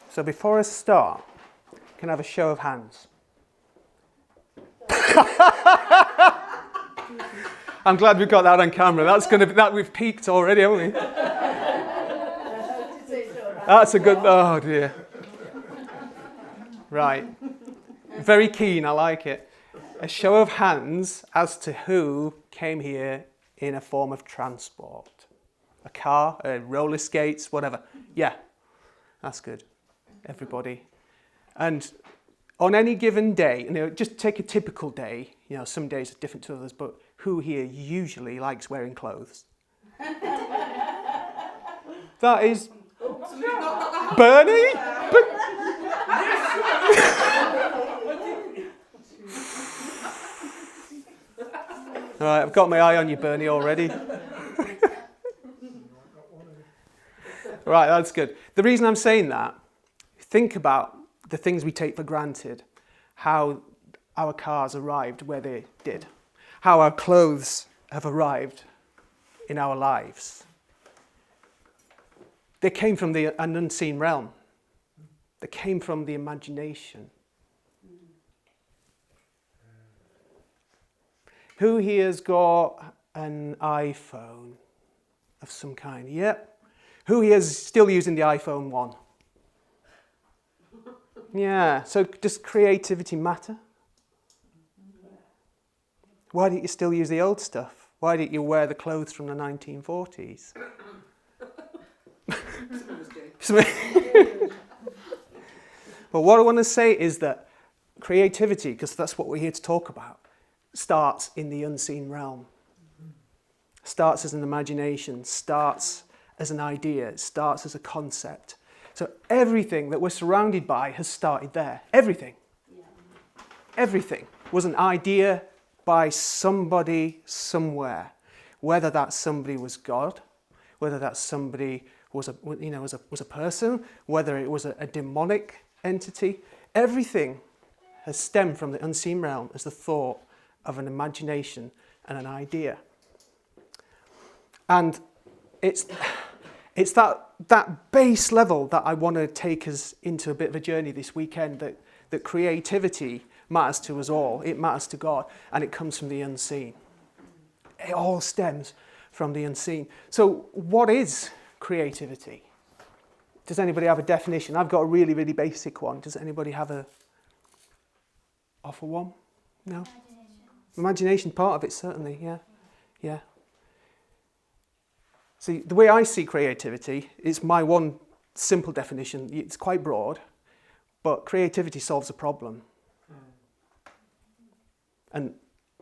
So before I start, can I have a show of hands? I'm glad we've got that on camera. That we've peaked already, haven't we? That's a good. Oh dear. Right. Very keen. I like it. A show of hands as to who came here in a form of transport. A car, roller skates, whatever. Yeah, that's good. Everybody. And on any given day, just take a typical day. Some days are different to others, but who here usually likes wearing clothes? That is Bernie. All right, I've got my eye on you, Bernie, already. Right, that's good. The reason I'm saying that, think about the things we take for granted, how our cars arrived where they did, how our clothes have arrived in our lives. They came from an unseen realm. They came from the imagination. Who here's got an iPhone of some kind? Yep. Who here's still using the iPhone 1? Yeah, so does creativity matter? Why don't you still use the old stuff? Why don't you wear the clothes from the 1940s? But what I want to say is that creativity, because that's what we're here to talk about, starts in the unseen realm. Starts as an imagination, starts as an idea, it starts as a concept. So everything that we're surrounded by has started there. Everything. Yeah. Everything was an idea by somebody somewhere. Whether that somebody was God, whether that somebody was a person, whether it was a demonic entity, everything has stemmed from the unseen realm as the thought of an imagination and an idea. And it's that base level that I want to take us into a bit of a journey this weekend, that creativity matters to us all, it matters to God, and it comes from the unseen. It all stems from the unseen. So what is creativity? Does anybody have a definition? I've got a really, really basic one. Does anybody offer one? No? Imagination, part of it, certainly, yeah. See, the way I see creativity is my one simple definition. It's quite broad, but creativity solves a problem. And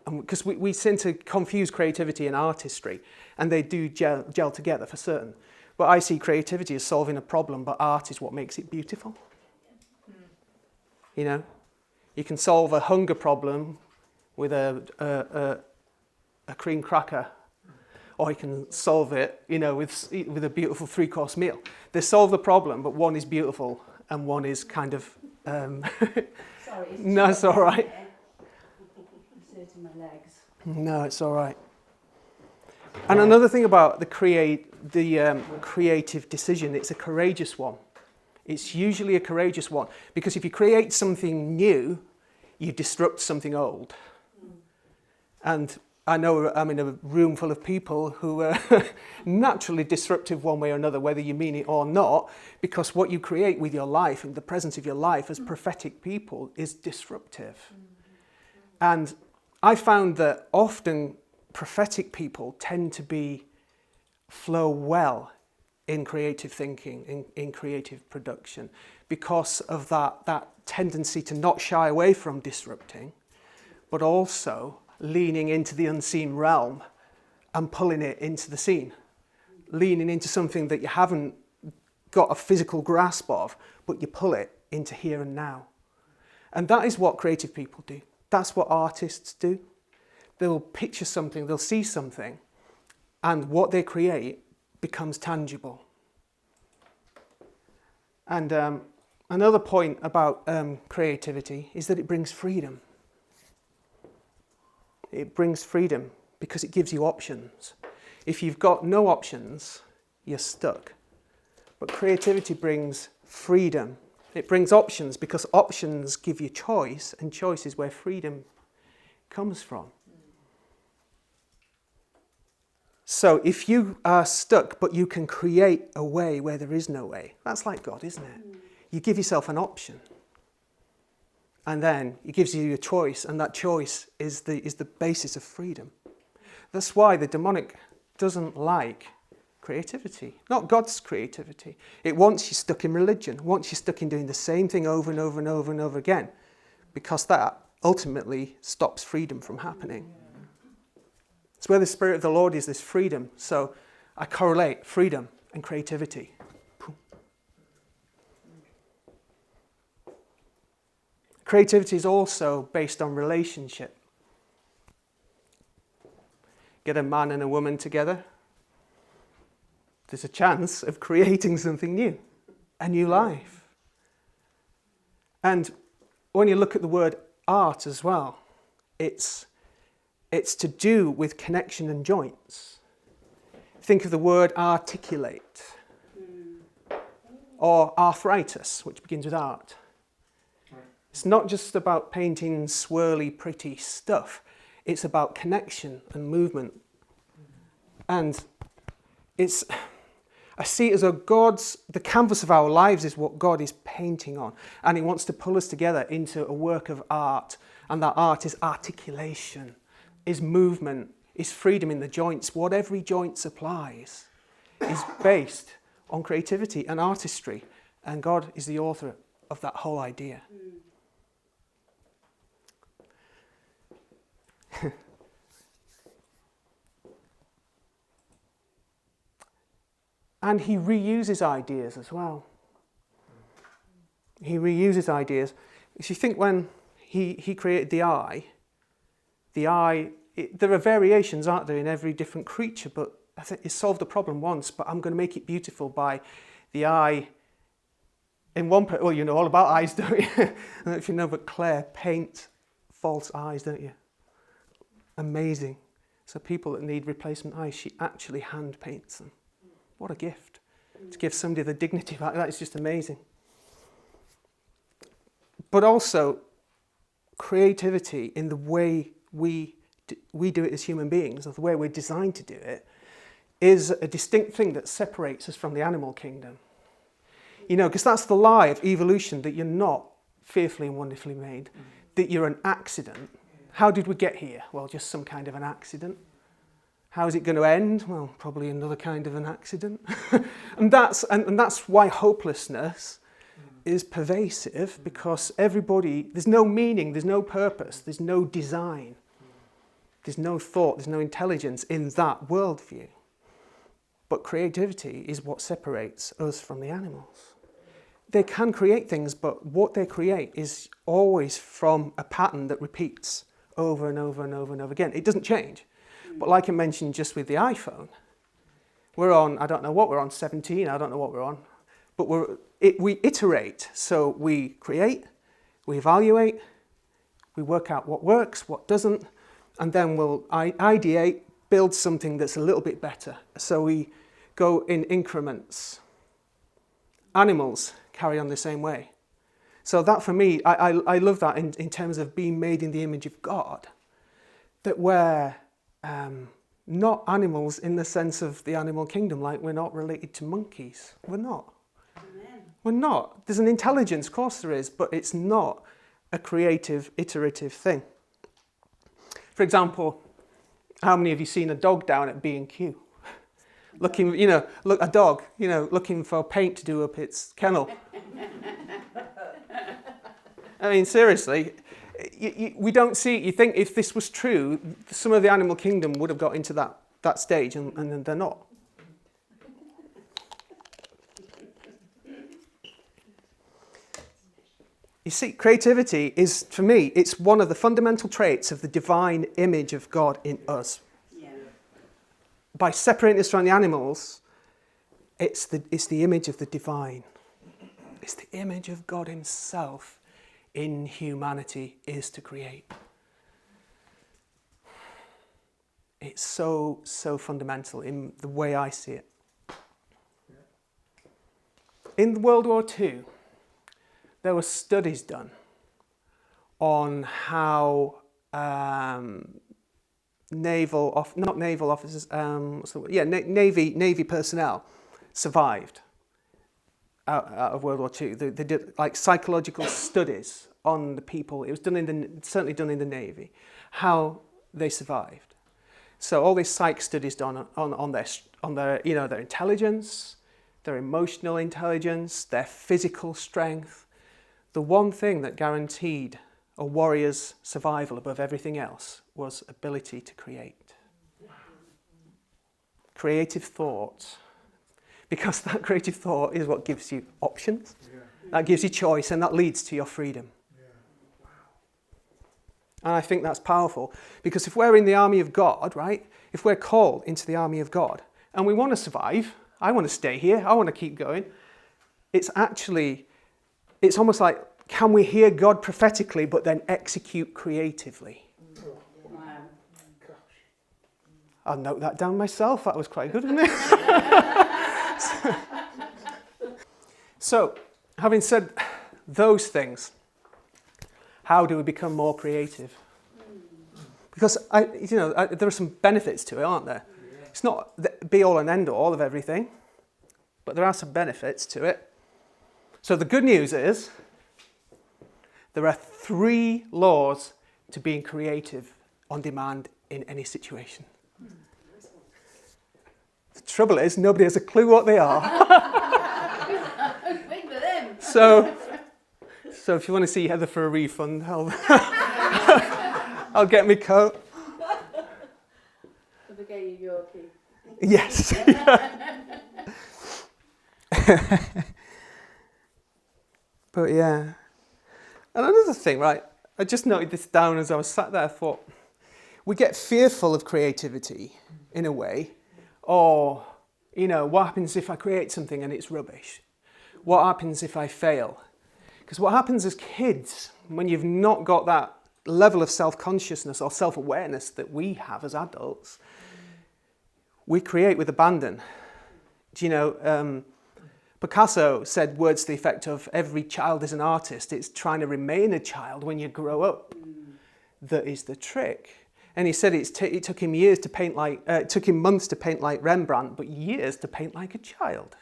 because we tend to confuse creativity and artistry, and they do gel together for certain. But I see creativity as solving a problem, but art is what makes it beautiful. You can solve a hunger problem with a cream cracker, or you can solve it, with a beautiful 3-course meal. They solve the problem, but one is beautiful and one is kind of. Sorry. No, it's all right. I'm hurting my legs. No, it's all right. And another thing about the creative decision, it's a courageous one. It's usually a courageous one, because if you create something new, you disrupt something old. And I know I'm in a room full of people who are naturally disruptive one way or another, whether you mean it or not, because what you create with your life and the presence of your life as prophetic people is disruptive. And I found that often prophetic people tend to flow well in creative thinking, in creative production, because of that tendency to not shy away from disrupting, but also leaning into the unseen realm and pulling it into the seen, leaning into something that you haven't got a physical grasp of, but you pull it into here and now. And that is what creative people do. That's what artists do. They'll picture something, they'll see something, and what they create becomes tangible. And another point about creativity is that it brings freedom. It brings freedom because it gives you options. If you've got no options, you're stuck. But creativity brings freedom It brings options because options give you choice, and choice is where freedom comes from. So if you are stuck, but you can create a way where there is no way, that's like God, isn't it? You give yourself an option. And then it gives you a choice, and that choice is the basis of freedom. That's why the demonic doesn't like creativity, not God's creativity. It wants you stuck in religion, wants you stuck in doing the same thing over and over and over and over again, because that ultimately stops freedom from happening. It's where the Spirit of the Lord is, this freedom. So I correlate freedom and creativity. Creativity is also based on relationship. Get a man and a woman together, there's a chance of creating something new, a new life. And when you look at the word art as well, it's to do with connection and joints. Think of the word articulate, or arthritis, which begins with art. It's not just about painting swirly, pretty stuff. It's about connection and movement. And I see it as the canvas of our lives is what God is painting on. And he wants to pull us together into a work of art. And that art is articulation, is movement, is freedom in the joints. What every joint supplies is based on creativity and artistry. And God is the author of that whole idea. And he reuses ideas as well. He reuses ideas. If you think when he created the eye, there are variations, aren't there, in every different creature, but I think he solved the problem once, but I'm going to make it beautiful by the eye in one well, you know all about eyes, don't you? I don't know if you know, but Claire paints false eyes, don't you? Amazing. So people that need replacement eyes, she actually hand paints them. What a gift. To give somebody the dignity like that is just amazing. But also, creativity in the way we do it as human beings, or the way we're designed to do it, is a distinct thing that separates us from the animal kingdom. You know, because that's the lie of evolution, that you're not fearfully and wonderfully made, that you're an accident. How did we get here? Well, just some kind of an accident. How is it going to end? Well, probably another kind of an accident. and that's why hopelessness is pervasive, because there's no meaning, there's no purpose, there's no design, there's no thought, there's no intelligence in that worldview. But creativity is what separates us from the animals. They can create things, but what they create is always from a pattern that repeats over and over and over and over again. It doesn't change. But like I mentioned just with the iPhone, we're on, I don't know what we're on, 17, I don't know what we're on. But we iterate. So we create, we evaluate, we work out what works, what doesn't, and then we'll ideate, build something that's a little bit better. So we go in increments. Animals carry on the same way. So that for me, I love that in terms of being made in the image of God, that we're not animals in the sense of the animal kingdom, like we're not related to monkeys. We're not. Amen. We're not. There's an intelligence, of course there is, but it's not a creative, iterative thing. For example, how many of you seen a dog down at B&Q? A dog, looking for paint to do up its kennel. I mean, seriously, we don't see, you think if this was true, some of the animal kingdom would have got into that stage, and they're not. You see, creativity is, for me, it's one of the fundamental traits of the divine image of God in us. Yeah. By separating us from the animals, it's the image of the divine. It's the image of God himself in humanity is to create. It's so, so fundamental in the way I see it. In World War II, there were studies done on how Navy personnel survived out of World War II. They did like psychological studies on the people. It was certainly done in the Navy, how they survived. So all these psych studies done on their their intelligence, their emotional intelligence, their physical strength. The one thing that guaranteed a warrior's survival above everything else was ability to create. Creative thought. Because that creative thought is what gives you options, that gives you choice, and that leads to your freedom. And I think that's powerful, because if we're in the army of God, right, if we're called into the army of God, and we want to survive, I want to stay here, I want to keep going, it's almost like, can we hear God prophetically, but then execute creatively? Wow. I'll note that down myself, that was quite good, wasn't it? So, having said those things, how do we become more creative? Because there are some benefits to it, aren't there? Yeah. It's not the be all and end all of everything, but there are some benefits to it. So the good news is there are 3 laws to being creative on demand in any situation. The trouble is, nobody has a clue what they are. Wait for them. So if you want to see Heather for a refund, I'll get my coat. I forgave you your key. Yes. But yeah. And another thing, right, I just noted this down as I was sat there, I thought, we get fearful of creativity in a way, or, what happens if I create something and it's rubbish? What happens if I fail? Because what happens as kids, when you've not got that level of self-consciousness or self-awareness that we have as adults, we create with abandon. Picasso said words to the effect of, every child is an artist. It's trying to remain a child when you grow up that is the trick. And he said it took him months to paint like Rembrandt, but years to paint like a child.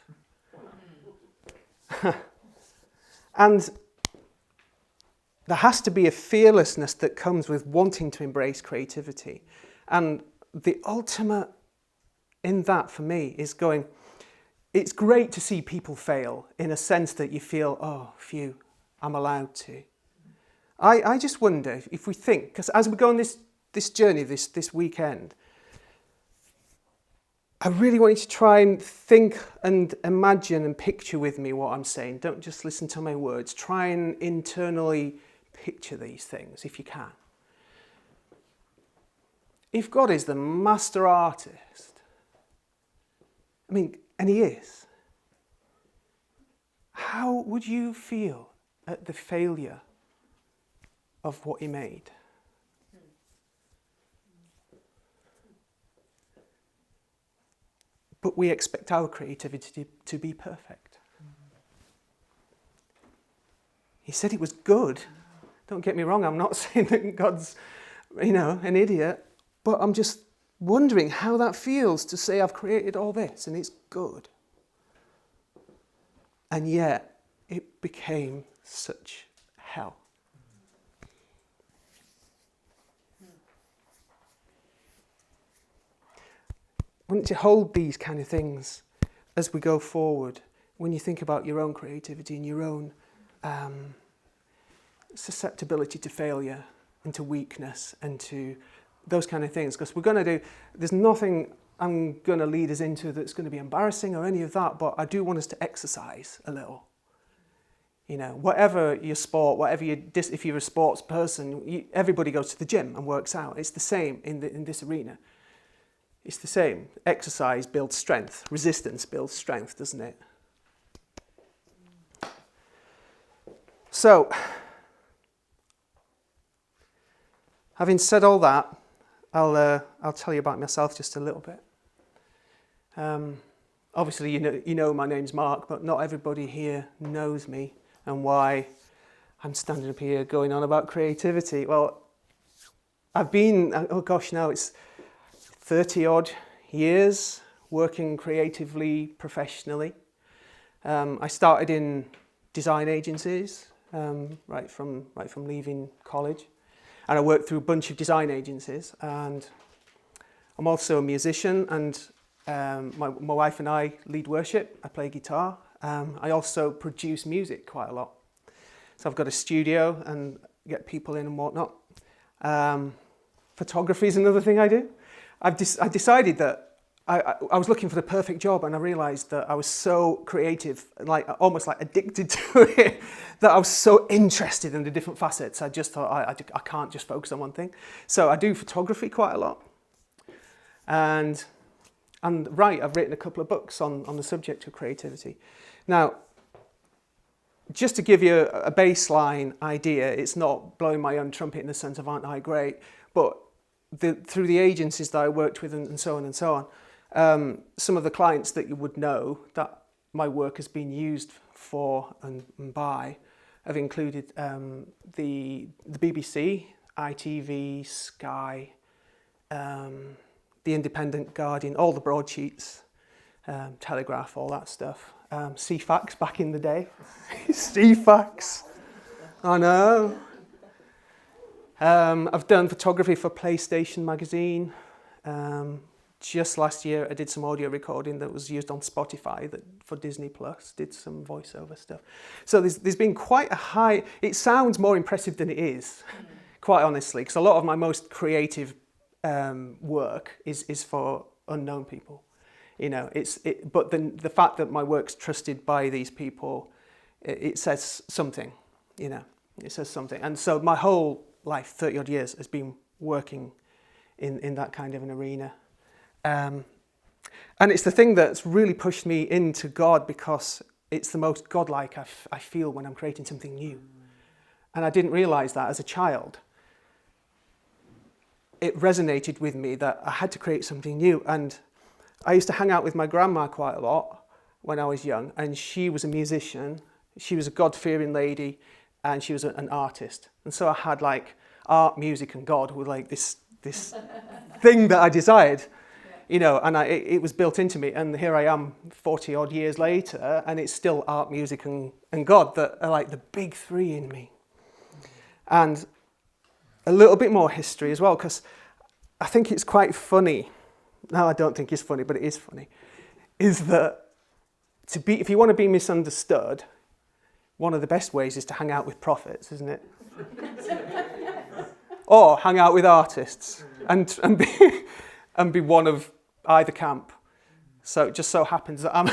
And there has to be a fearlessness that comes with wanting to embrace creativity. And the ultimate in that for me is going, it's great to see people fail in a sense that you feel, oh, phew, I'm allowed to. I just wonder if we think, because as we go on this journey this weekend, I really want you to try and think and imagine and picture with me what I'm saying. Don't just listen to my words. Try and internally picture these things if you can. If God is the master artist, and he is, how would you feel at the failure of what he made? But we expect our creativity to be perfect. He said it was good. Don't get me wrong, I'm not saying that God's, an idiot, but I'm just wondering how that feels to say I've created all this and it's good. And yet, it became such hell. Wouldn't you hold these kind of things as we go forward when you think about your own creativity and your own susceptibility to failure and to weakness and to those kind of things? Because there's nothing I'm going to lead us into that's going to be embarrassing or any of that, but I do want us to exercise a little. Whatever your sport, if you're a sports person, everybody goes to the gym and works out. It's the same in this arena. It's the same. Exercise builds strength. Resistance builds strength, doesn't it? So, having said all that, I'll tell you about myself just a little bit. Obviously, you know my name's Mark, but not everybody here knows me and why I'm standing up here going on about creativity. Well, I've been, oh gosh, now it's 30 odd years working creatively, professionally. I started in design agencies right from leaving college, and I worked through a bunch of design agencies. And I'm also a musician, and my wife and I lead worship. I play guitar. I also produce music quite a lot. So I've got a studio and get people in and whatnot. Photography is another thing I do. I decided that I was looking for the perfect job, and I realised that I was so creative, like almost like addicted to it, that I was so interested in the different facets. I just thought I can't just focus on one thing. So I do photography quite a lot. And I've written a couple of books on the subject of creativity. Now, just to give you a baseline idea, it's not blowing my own trumpet in the sense of aren't I great, but through the agencies that I worked with and so on, some of the clients that you would know that my work has been used for and by have included the BBC, ITV, Sky, the Independent, Guardian, all the broadsheets, Telegraph, all that stuff. CFAX back in the day. CFAX. I know. I've done photography for PlayStation magazine. Just last year I did some audio recording that was used on Spotify for Disney Plus, did some voiceover stuff. So there's been quite a high, it sounds more impressive than it is, quite honestly, because a lot of my most creative work is for unknown people. You know, but the fact that my work's trusted by these people, it says something, you know, it says something. And so my whole life, 30 odd years, has been working in that kind of an arena. And it's the thing that's really pushed me into God, because it's the most godlike I feel when I'm creating something new. And I didn't realise that as a child. It resonated with me that I had to create something new. And I used to hang out with my grandma quite a lot when I was young, and she was a musician. She was a God-fearing lady, and she was an artist. And so I had like art, music, and God were like this thing that I desired, you know, and it was built into me. And here I am 40 odd years later, and it's still art, music, and God that are like the big three in me. And a little bit more history as well, because I think it's quite funny. No, I don't think it's funny, but it is funny, is that if you want to be misunderstood, one of the best ways is to hang out with prophets, isn't it? Or hang out with artists and be one of either camp. So it just so happens that I'm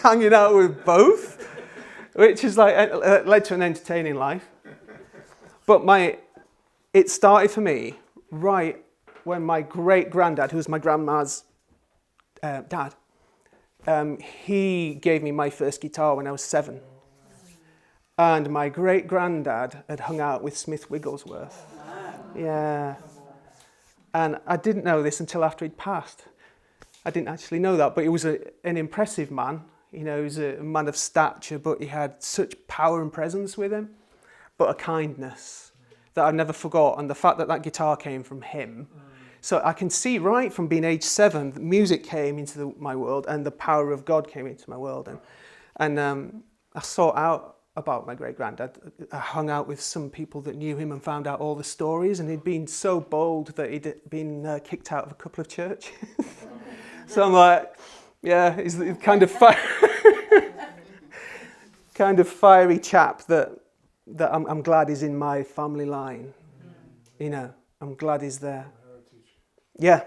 hanging out with both, which is like led to an entertaining life. But it started for me right when my great-granddad, who was my grandma's dad, he gave me my first guitar when I was 7. And my great-granddad had hung out with Smith Wigglesworth. Yeah. And I didn't know this until after he'd passed. I didn't actually know that, but he was an impressive man. You know, he was a man of stature, but he had such power and presence with him, but a kindness that I've never forgot. And the fact that guitar came from him. So I can see right from being age 7, that music came into my world, and the power of God came into my world. And I sought out about my great-granddad. I hung out with some people that knew him and found out all the stories, and he'd been so bold that he'd been kicked out of a couple of churches. So I'm like, yeah, he's the kind of fiery chap that I'm glad is in my family line. You know, I'm glad he's there. Yeah.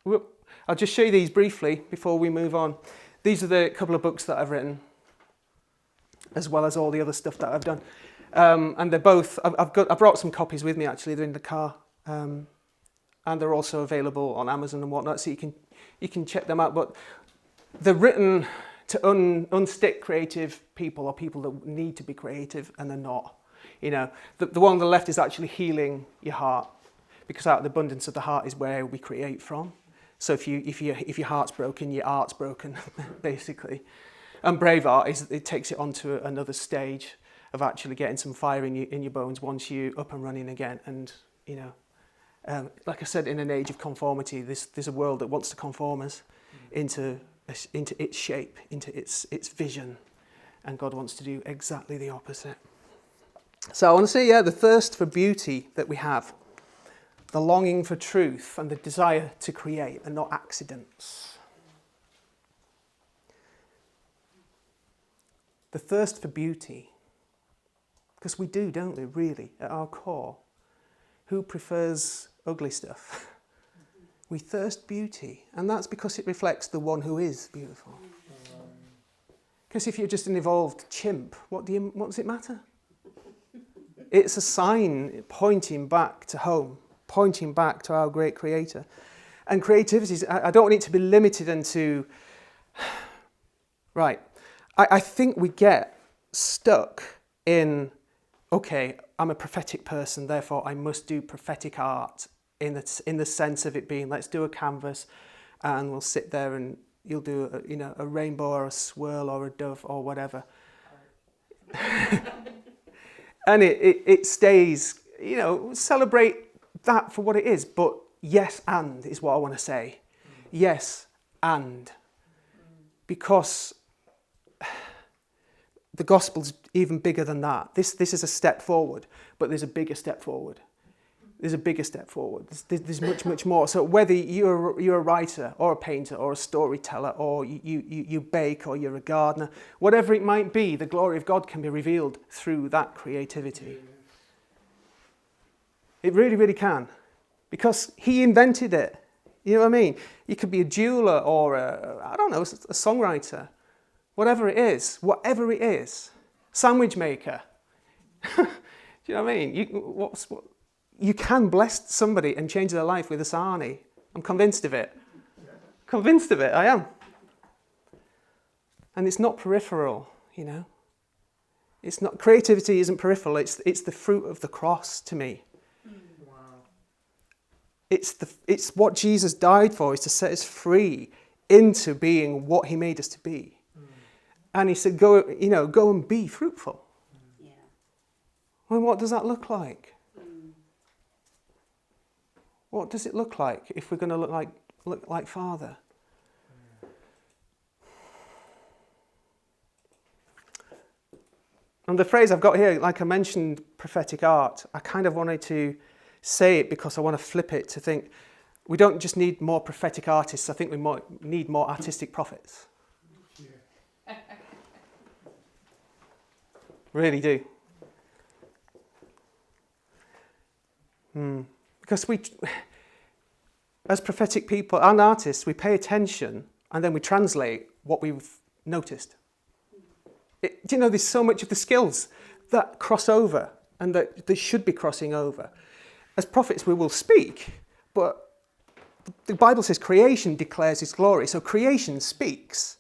I'll just show you these briefly before we move on. These are the couple of books that I've written, as well as all the other stuff that I've done. And they're both, I brought some copies with me actually, they're in the car. And they're also available on Amazon and whatnot, so you can check them out. But they're written to unstick creative people, or people that need to be creative and they're not. You know, the one on the left is actually healing your heart, because out of the abundance of the heart is where we create from. So if your heart's broken, your art's broken, basically. And Brave Art it takes it onto another stage. of actually getting some fire in your bones once you're up and running again. And, like I said, in an age of conformity, there's a world that wants to conform us into its shape, into its vision. And God wants to do exactly the opposite. So I want to say, the thirst for beauty that we have, the longing for truth and the desire to create are not accidents. The thirst for beauty, because we do, don't we, really, at our core? Who prefers ugly stuff? We thirst beauty, and that's because it reflects the one who is beautiful. Because if you're just an evolved chimp, what does it matter? It's a sign pointing back to home, pointing back to our great creator. And creativity, I don't want it to be limited into, right, I think we get stuck in, okay, I'm a prophetic person, therefore I must do prophetic art in the sense of it being, let's do a canvas and we'll sit there and you'll do a rainbow or a swirl or a dove or whatever. And it stays, celebrate that for what it is. But yes, and is what I want to say. Yes, and. Because the gospel's even bigger than that. This is a step forward, but there's a bigger step forward. There's a bigger step forward. There's much, much more. So whether you're a writer or a painter or a storyteller or you bake or you're a gardener, whatever it might be, the glory of God can be revealed through that creativity. It really, really can. Because he invented it. You know what I mean? You could be a jeweler or a songwriter. Whatever it is. Sandwich maker. Do you know what I mean? You can bless somebody and change their life with a sarnie. I'm convinced of it. Convinced of it, I am. And it's not peripheral, It's not, creativity isn't peripheral, it's the fruit of the cross to me. Wow. It's what Jesus died for, is to set us free into being what he made us to be. And he said, go and be fruitful. Yeah. Well, what does that look like? What does it look like if we're going to look like Father? And the phrase I've got here, like I mentioned, prophetic art, I kind of wanted to say it because I want to flip it to think we don't just need more prophetic artists, I think we need more artistic prophets. Yeah. Really do. Because we, as prophetic people and artists, we pay attention and then we translate what we've noticed. There's so much of the skills that cross over and that they should be crossing over. As prophets, we will speak, but the Bible says creation declares his glory, so creation speaks.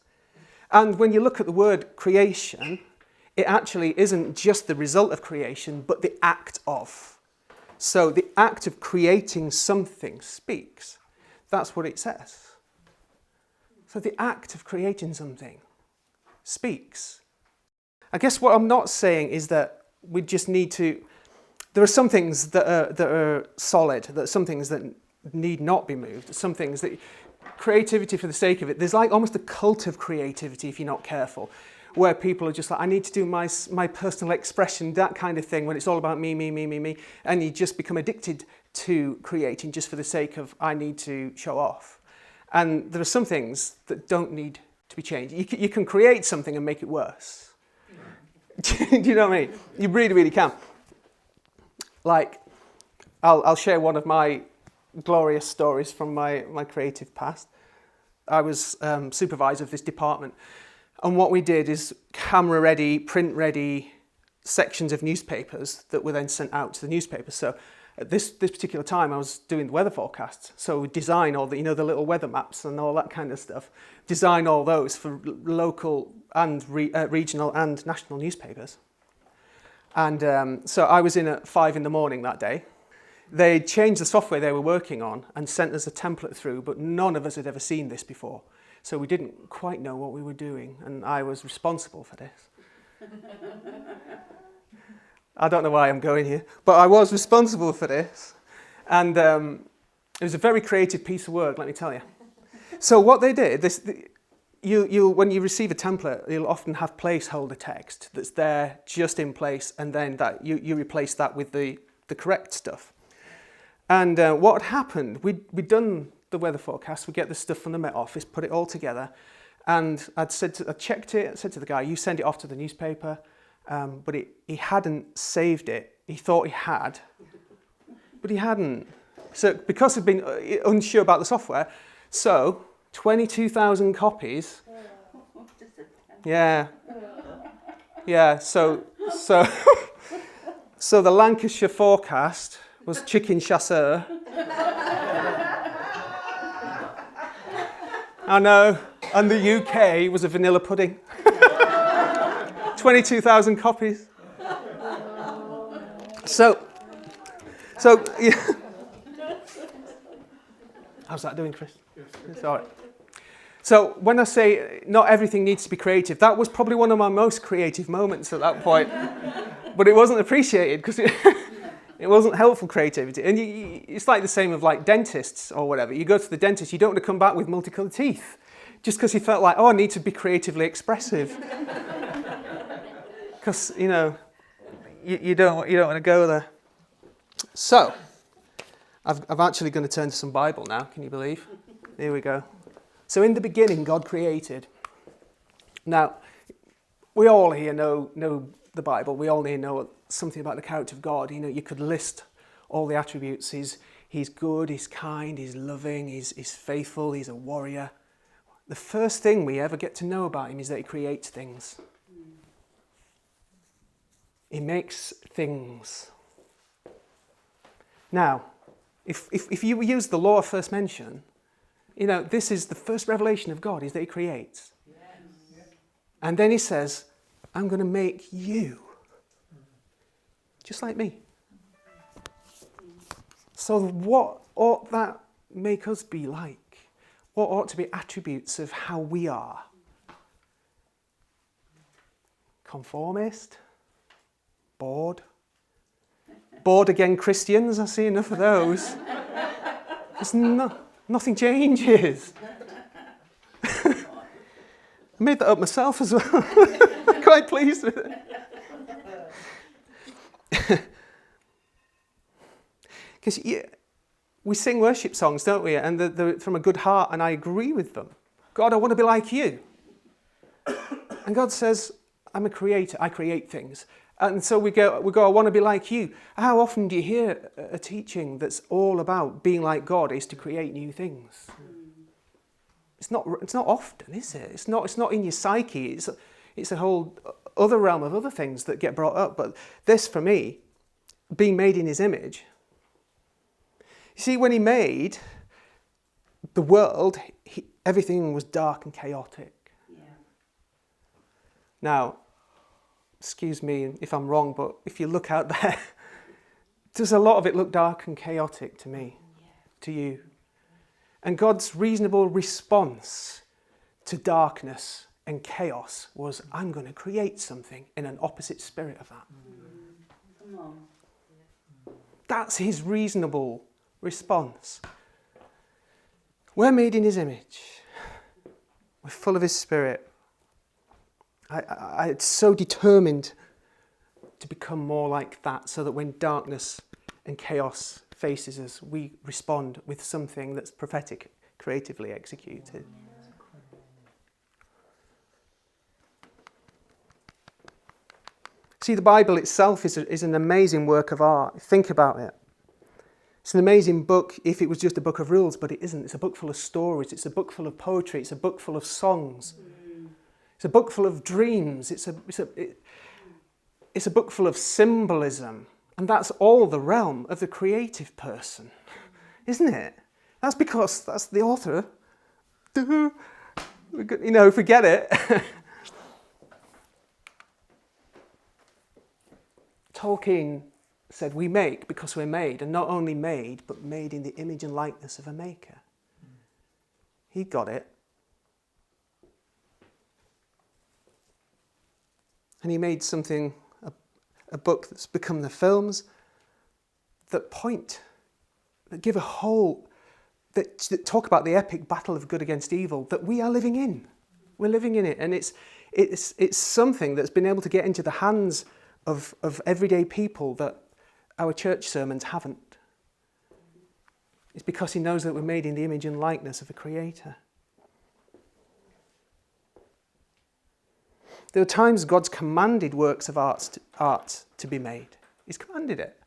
And when you look at the word creation, it actually isn't just the result of creation, but the act of. So the act of creating something speaks. That's what it says. So the act of creating something speaks. I guess what I'm not saying is that we just need to... There are some things that are solid, that are some things that need not be moved, some things that... Creativity for the sake of it, there's like almost a cult of creativity if you're not careful, where people are just like, I need to do my personal expression, that kind of thing, when it's all about me, and you just become addicted to creating just for the sake of, I need to show off. And there are some things that don't need to be changed. You can create something and make it worse. Do you know what I mean? You really, really can. Like, I'll share one of my glorious stories from my creative past. I was supervisor of this department. And what we did is camera-ready, print-ready sections of newspapers that were then sent out to the newspapers. So at this particular time, I was doing the weather forecasts. So we design all the, the little weather maps and all that kind of stuff. Design all those for local and regional and national newspapers. And so I was in at 5 a.m. that day. They changed the software they were working on and sent us a template through, but none of us had ever seen this before. So we didn't quite know what we were doing, and I was responsible for this. I don't know why I'm going here, but I was responsible for this. And it was a very creative piece of work, let me tell you. So what they did, when you receive a template, you'll often have placeholder text that's there just in place, and then that you replace that with the correct stuff. And what happened, we'd done the weather forecast, we get the stuff from the Met Office, put it all together, and I checked it, said to the guy, you send it off to the newspaper, but he hadn't saved it. He thought he had, but he hadn't. So because he'd been unsure about the software, so 22,000 copies. Yeah. Yeah, so the Lancashire forecast was chicken chasseur. I know. And the UK was a vanilla pudding. 22,000 copies. So yeah. How's that doing, Chris? Yes. It's all right. So when I say not everything needs to be creative, that was probably one of my most creative moments at that point. But it wasn't appreciated because it wasn't helpful creativity. And it's like the same of like dentists or whatever. You go to the dentist, you don't want to come back with multicolored teeth just because you felt like, oh, I need to be creatively expressive. Because, you don't want to go there. So, I'm actually going to turn to some Bible now, can you believe? Here we go. So in the beginning, God created. Now, we all here know the Bible. We all here know something about the character of God. You could list all the attributes. He's good, he's kind, he's loving, he's faithful, he's a warrior. The first thing we ever get to know about him is that he creates things. He makes things. Now, if you use the law of first mention, this is the first revelation of God, is that he creates. Yes. And then he says, I'm going to make you just like me. So what ought that make us be like? What ought to be attributes of how we are? Conformist? Bored? Bored again Christians? I see enough of those. Nothing changes. I made that up myself as well. I'm quite pleased with it. Because we sing worship songs, don't we? And they're from a good heart, and I agree with them. God, I want to be like you. And God says, I'm a creator. I create things. And so we go, I want to be like you. How often do you hear a teaching that's all about being like God is to create new things? It's not often, is it? It's not in your psyche. It's a whole other realm of other things that get brought up. But this, for me, being made in his image. You see, when he made the world, everything was dark and chaotic. Yeah. Now, excuse me if I'm wrong, but if you look out there, does a lot of it look dark and chaotic to me, to you? And God's reasonable response to darkness and chaos was, I'm going to create something in an opposite spirit of that. Come on. That's his reasonable response. We're made in his image. We're full of his spirit. I'm so determined to become more like that so that when darkness and chaos faces us, we respond with something that's prophetic, creatively executed. See, the Bible itself is an amazing work of art. Think about it. It's an amazing book if it was just a book of rules, but it isn't. It's a book full of stories. It's a book full of poetry. It's a book full of songs. It's a book full of dreams. It's a book full of symbolism. And that's all the realm of the creative person, isn't it? That's because that's the author. Forget it. Tolkien said, we make because we're made, and not only made, but made in the image and likeness of a maker. He got it. And he made something, a book that's become the films, that give a whole, that talk about the epic battle of good against evil that we are living in. We're living in it, and it's something that's been able to get into the hands of everyday people that our church sermons haven't. It's because he knows that we're made in the image and likeness of a creator. There are times God's commanded works of art to be made. He's commanded it.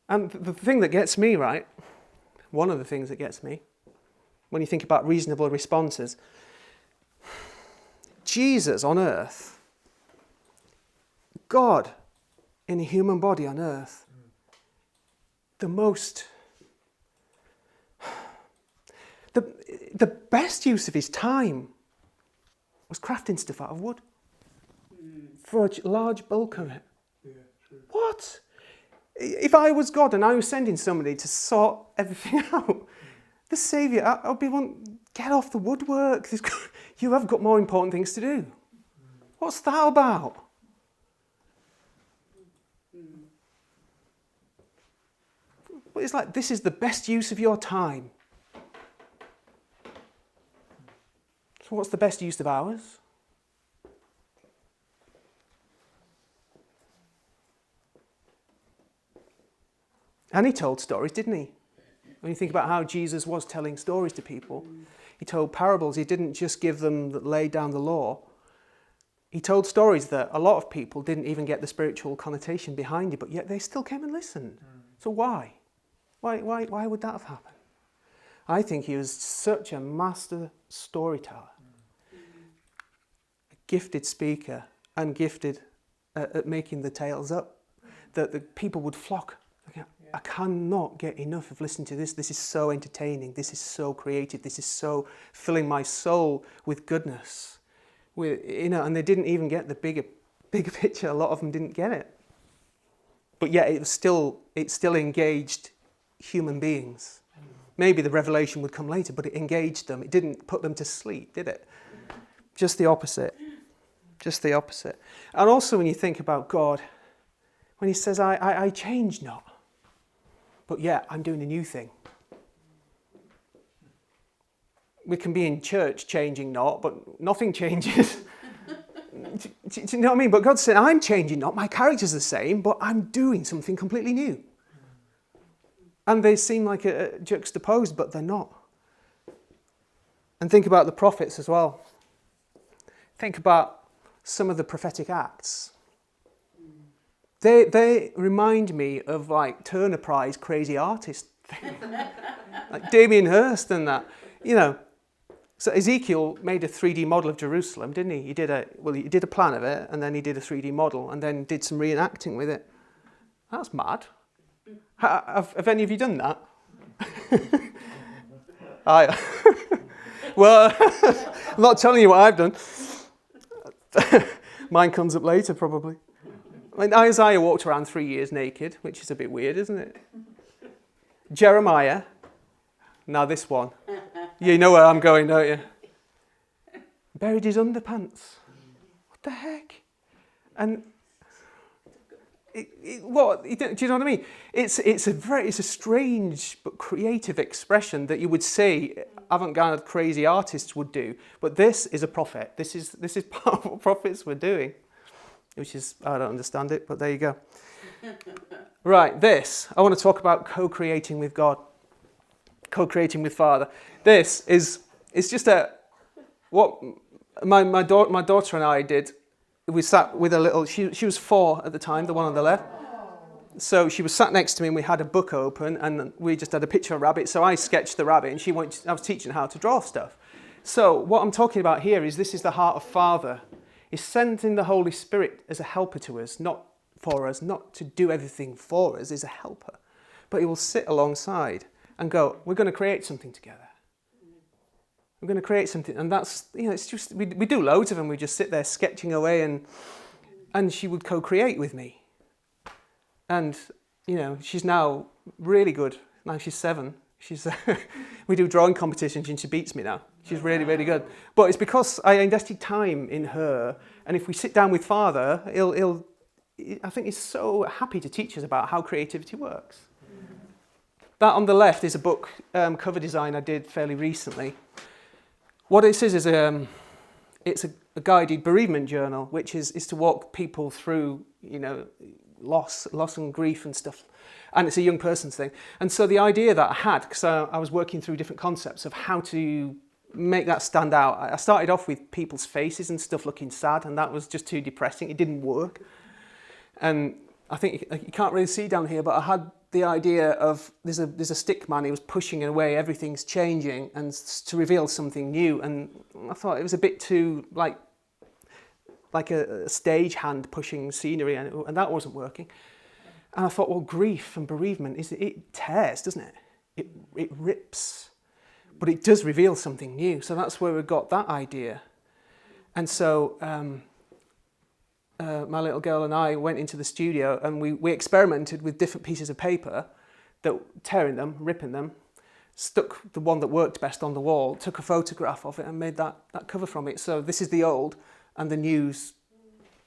And the thing that gets me, right, one of the things that gets me, when you think about reasonable responses, Jesus on earth, God in a human body on earth, the best use of his time was crafting stuff out of wood for a large bulk of it. Yeah, true. What? If I was God and I was sending somebody to sort everything out, the Saviour, I'd be wanting, get off the woodwork. You have got more important things to do. What's that about? But it's like, this is the best use of your time. So what's the best use of ours? And he told stories, didn't he? When you think about how Jesus was telling stories to people, he told parables. He didn't just give them, lay down the law. He told stories that a lot of people didn't even get the spiritual connotation behind it, but yet they still came and listened. So why? Why would that have happened? I think he was such a master storyteller, a gifted speaker, and gifted at making the tales up, that the people would flock. I cannot get enough of listening to this. This is so entertaining. This is so creative. This is so filling my soul with goodness. And they didn't even get the bigger picture. A lot of them didn't get it. But yet it still engaged human beings. Maybe the revelation would come later, but it engaged them. It didn't put them to sleep, did it? Just the opposite. Just the opposite. And also when you think about God, when he says, I change not, but yeah, I'm doing a new thing. We can be in church changing not, but nothing changes. Do you know what I mean? But God said, I'm changing not, my character's the same, but I'm doing something completely new. And they seem like juxtaposed, but they're not. And think about the prophets as well. Think about some of the prophetic acts. They remind me of like Turner Prize crazy artist thing. Like Damien Hirst and that. You know. So Ezekiel made a 3D model of Jerusalem, didn't he? He did a plan of it, and then he did a 3D model, and then did some reenacting with it. That's mad. Have any of you done that? Well, I'm not telling you what I've done. Mine comes up later, probably. I mean, Isaiah walked around 3 years naked, which is a bit weird, isn't it? Jeremiah. Now this one. You know where I'm going, don't you? Buried his underpants. What the heck? And do you know what I mean? It's a strange but creative expression that you would say avant-garde crazy artists would do. But this is a prophet. This is part of what prophets were doing. Which is, I don't understand it, but there you go. Right, I want to talk about co-creating with God. Co-creating with Father. It's just what my daughter and I did. We sat with a little, she was 4 at the time, the one on the left. So she was sat next to me and we had a book open and we just had a picture of a rabbit. So I sketched the rabbit and I was teaching how to draw stuff. So what I'm talking about here is this is the heart of Father. He's sending the Holy Spirit as a helper to us, not for us, not to do everything for us, as a helper. But he will sit alongside and go, we're going to create something together. We're going to create something. And that's, it's just, we do loads of them. We just sit there sketching away and she would co-create with me. And, she's now really good. Now she's 7. We do drawing competitions and she beats me now. She's really, really good. But it's because I invested time in her, and if we sit down with Father, I think he's so happy to teach us about how creativity works. That on the left is a book cover design I did fairly recently. What it says is it's a guided bereavement journal, which is to walk people through, loss and grief and stuff. And it's a young person's thing. And so the idea that I had, because I was working through different concepts of how to make that stand out. I started off with people's faces and stuff looking sad, and that was just too depressing. It didn't work. And I think you can't really see down here, but I had the idea of there's a stick man, he was pushing away, everything's changing, and to reveal something new. And I thought it was a bit too like a stage hand pushing scenery, and that wasn't working. And I thought, well, grief and bereavement, it tears, doesn't it? It rips. But it does reveal something new. So that's where we got that idea. And so my little girl and I went into the studio, and we experimented with different pieces of paper, tearing them, ripping them, stuck the one that worked best on the wall, took a photograph of it and made that cover from it. So this is the old and the new's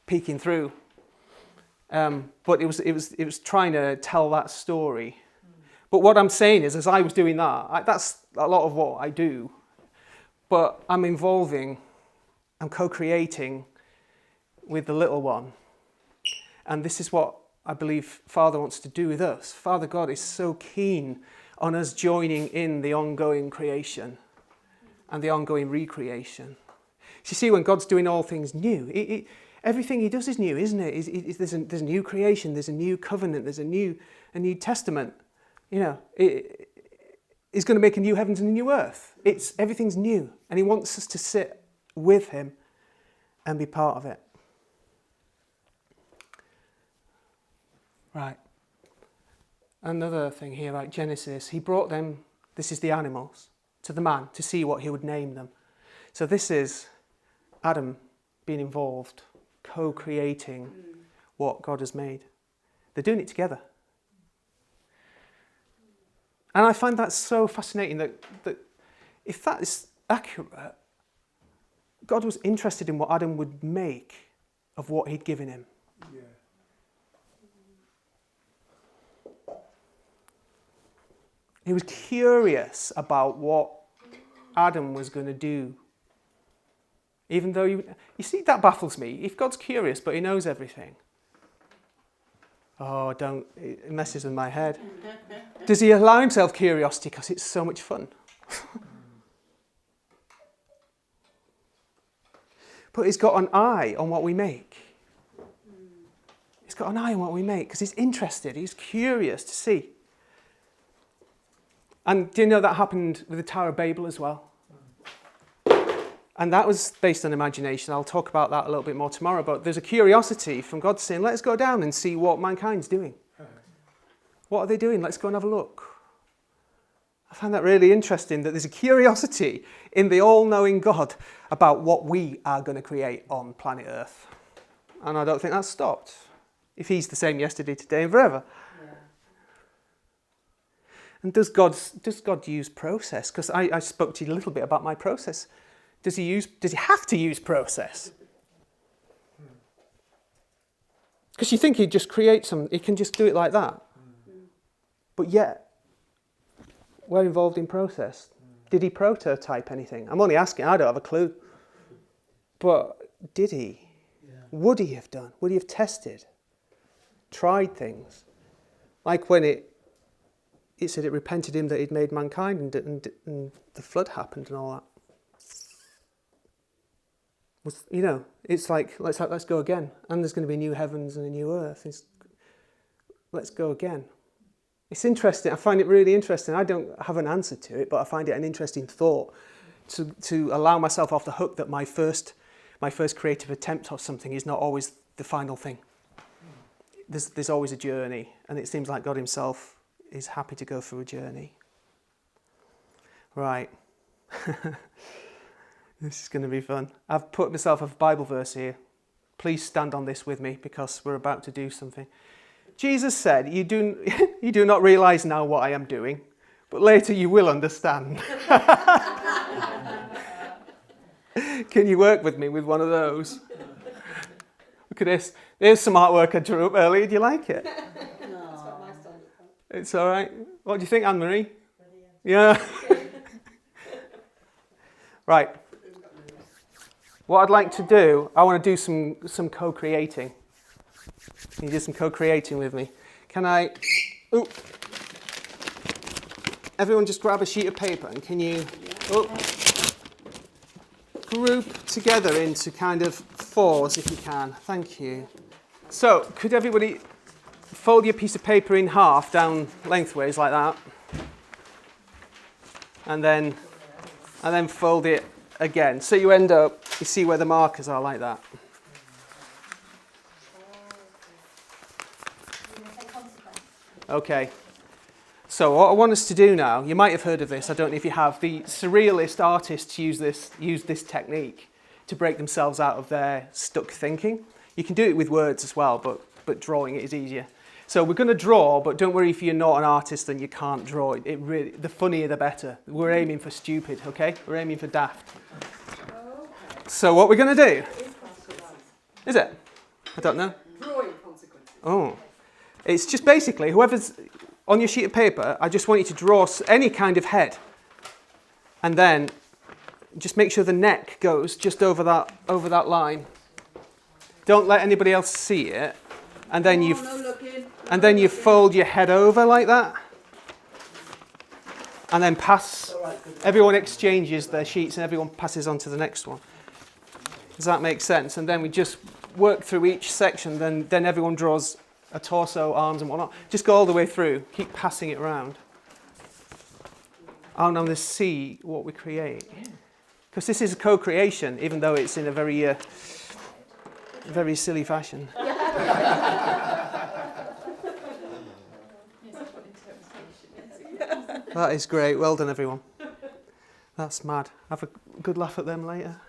peeking through. But it was trying to tell that story. But what I'm saying is, as I was doing that, that's a lot of what I do. But I'm co-creating with the little one. And this is what I believe Father wants to do with us. Father God is so keen on us joining in the ongoing creation and the ongoing recreation. You see, when God's doing all things new, everything he does is new, isn't it? There's a new creation, there's a new covenant, there's a new testament. He's going to make a new heavens and a new earth. Everything's new, and he wants us to sit with him and be part of it. Right. Another thing here, like Genesis, he brought them, this is the animals, to the man to see what he would name them. So this is Adam being involved, co-creating what God has made. They're doing it together. And I find that so fascinating that if that is accurate, God was interested in what Adam would make of what he'd given him. Yeah. He was curious about what Adam was going to do. Even though, you see, that baffles me. If God's curious, but he knows everything. Oh, it messes with my head. Does he allow himself curiosity because it's so much fun? But he's got an eye on what we make. He's got an eye on what we make because he's interested, he's curious to see. And do you know that happened with the Tower of Babel as well? And that was based on imagination. I'll talk about that a little bit more tomorrow. But there's a curiosity from God saying, let's go down and see what mankind's doing. What are they doing? Let's go and have a look. I find that really interesting, that there's a curiosity in the all-knowing God about what we are going to create on planet Earth. And I don't think that's stopped. If he's the same yesterday, today, and forever. Yeah. And does God use process? Because I spoke to you a little bit about my process. Does he have to use process? Because you think he'd just create he can just do it like that. But yet, we're involved in process. Did he prototype anything? I'm only asking, I don't have a clue. But did he? Yeah. Would he have done? Would he have tested? Tried things? Like when it said it repented him that he'd made mankind and the flood happened and all that. It's like, let's go again. And there's going to be new heavens and a new earth. Let's go again. It's interesting. I find it really interesting. I don't have an answer to it, but I find it an interesting thought to allow myself off the hook that my first creative attempt or something is not always the final thing. There's always a journey, and it seems like God himself is happy to go through a journey. Right. This is going to be fun. I've put myself a Bible verse here. Please stand on this with me because we're about to do something. Jesus said, you do not realize now what I am doing, but later you will understand. Can you work with me with one of those? Look at this. There's some artwork I drew up earlier. Do you like it? No. It's all right. What do you think, Anne-Marie? Yeah. Right. What I'd like to do, I want to do some co-creating. Can you do some co-creating with me? Can I... Ooh. Everyone just grab a sheet of paper and can you group together into kind of fours if you can. Thank you. So, could everybody fold your piece of paper in half down lengthways like that? And then fold it again. So you end up, you see where the markers are like that. Okay. So what I want us to do now, you might have heard of this, I don't know if you have, the surrealist artists use this technique to break themselves out of their stuck thinking. You can do it with words as well, but drawing it is easier. So we're going to draw, but don't worry if you're not an artist and you can't draw. The funnier the better. We're aiming for stupid, okay? We're aiming for daft. So what we're going to do... Is it? I don't know. Drawing consequences. Oh. It's just basically, whoever's on your sheet of paper, I just want you to draw any kind of head. And then just make sure the neck goes just over that line. Don't let anybody else see it. And then you fold your head over like that. And then everyone exchanges their sheets and everyone passes on to the next one. Does that make sense? And then we just work through each section, then everyone draws a torso, arms and whatnot. Just go all the way through, keep passing it around. And I'm going to see what we create. Because this is a co-creation, even though it's in a very silly fashion. That is great. Well done, everyone. That's mad. Have a good laugh at them later.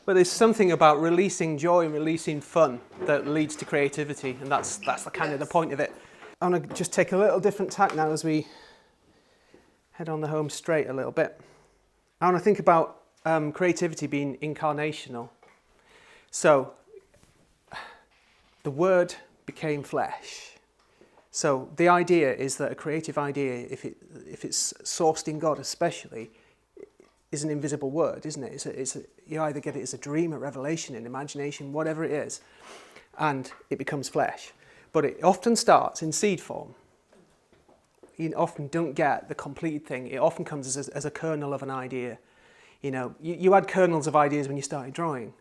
But there's something about releasing joy and releasing fun that leads to creativity, and that's the kind of the point of it. I'm going to just take a little different tack now as we head on the home straight a little bit. I want to think about creativity being incarnational. So, the Word became flesh. So the idea is that a creative idea, if it's sourced in God especially, is an invisible word, isn't it? You either get it as a dream, a revelation, an imagination, whatever it is, and it becomes flesh. But it often starts in seed form. You often don't get the complete thing. It often comes as a kernel of an idea. You know, you had kernels of ideas when you started drawing.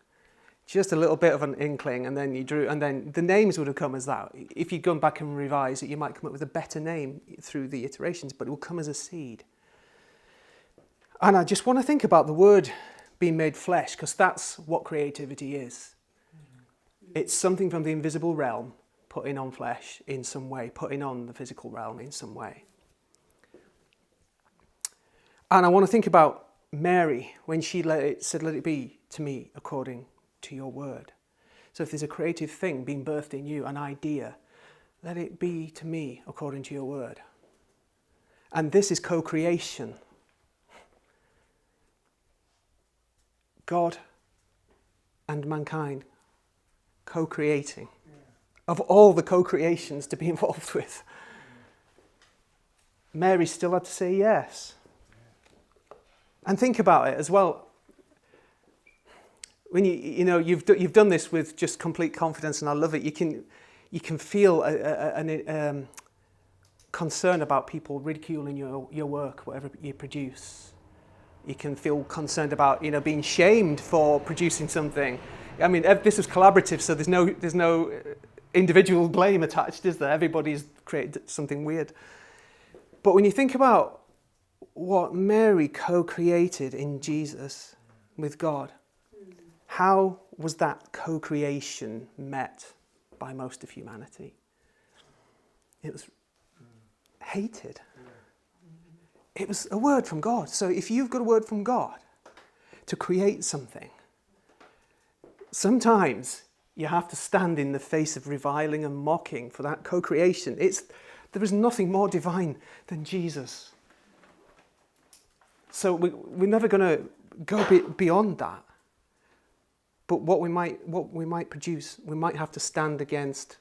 Just a little bit of an inkling, and then you drew, and then the names would have come as that. If you'd gone back and revised it, you might come up with a better name through the iterations, but it will come as a seed. And I just want to think about the Word being made flesh, because that's what creativity is. It's something from the invisible realm putting on flesh in some way, putting on the physical realm in some way. And I want to think about Mary when she said, "Let it be to me according to your word." So if there's a creative thing being birthed in you, an idea, let it be to me according to your word. And this is co-creation. God and mankind co-creating. Of all the co-creations to be involved with, Mary still had to say yes. And think about it as well. When you've done this with just complete confidence, and I love it. You can feel a concern about people ridiculing your work, whatever you produce. You can feel concerned about being shamed for producing something. I mean, this is collaborative, so there's no individual blame attached, is there? Everybody's created something weird. But when you think about what Mary co-created in Jesus with God, how was that co-creation met by most of humanity? It was hated. It was a word from God. So if you've got a word from God to create something, sometimes you have to stand in the face of reviling and mocking for that co-creation. There is nothing more divine than Jesus. So we're never going to go beyond that. But what we might produce, we might have to stand against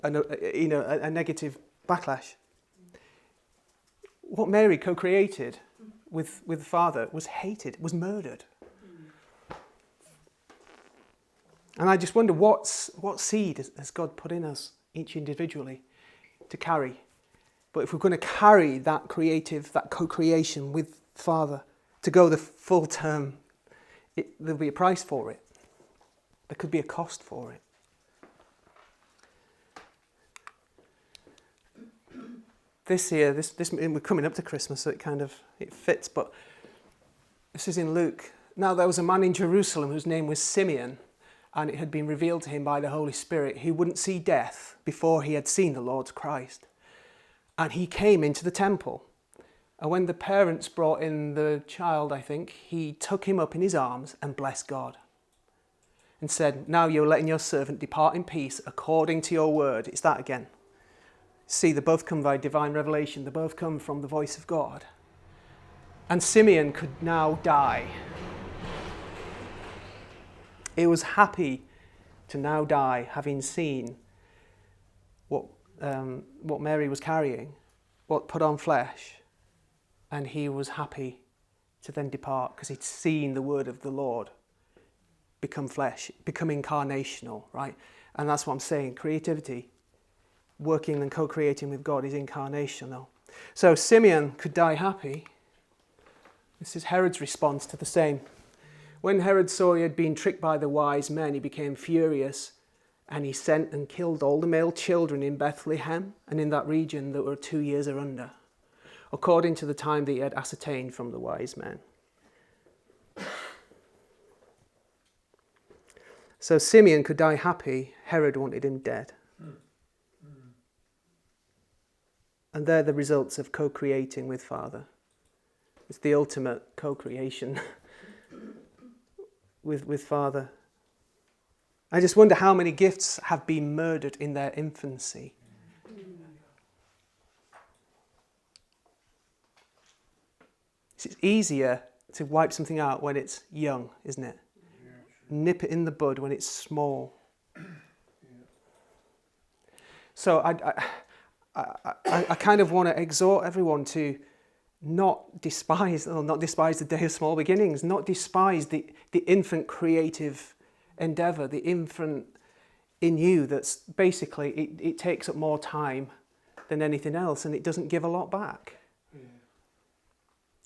a negative backlash. What Mary co-created with the Father was hated, was murdered. And I just wonder what seed has God put in us, each individually, to carry. But if we're going to carry that co-creation with Father, to go the full term, there'll be a price for it. There could be a cost for it. This year, we're coming up to Christmas, so it fits, but this is in Luke. Now there was a man in Jerusalem whose name was Simeon, and it had been revealed to him by the Holy Spirit he wouldn't see death before he had seen the Lord's Christ. And he came into the temple. And when the parents brought in the child, I think, he took him up in his arms and blessed God. And said, now you're letting your servant depart in peace according to your word. It's that again. See, they both come by divine revelation. They both come from the voice of God. And Simeon could now die. He was happy to now die, having seen what Mary was carrying, what put on flesh. And he was happy to then depart because he'd seen the word of the Lord become flesh, become incarnational, right? And that's what I'm saying. Creativity, working and co-creating with God, is incarnational. So Simeon could die happy. This is Herod's response to the same. When Herod saw he had been tricked by the wise men, he became furious, and he sent and killed all the male children in Bethlehem and in that region that were 2 years or under, according to the time that he had ascertained from the wise men. So Simeon could die happy. Herod wanted him dead. And they're the results of co-creating with Father. It's the ultimate co-creation with Father. I just wonder how many gifts have been murdered in their infancy. It's easier to wipe something out when it's young, isn't it? Nip it in the bud when it's small. So I kind of want to exhort everyone to not despise the day of small beginnings, not despise the infant creative endeavour, the infant in you that's basically, it takes up more time than anything else, and it doesn't give a lot back.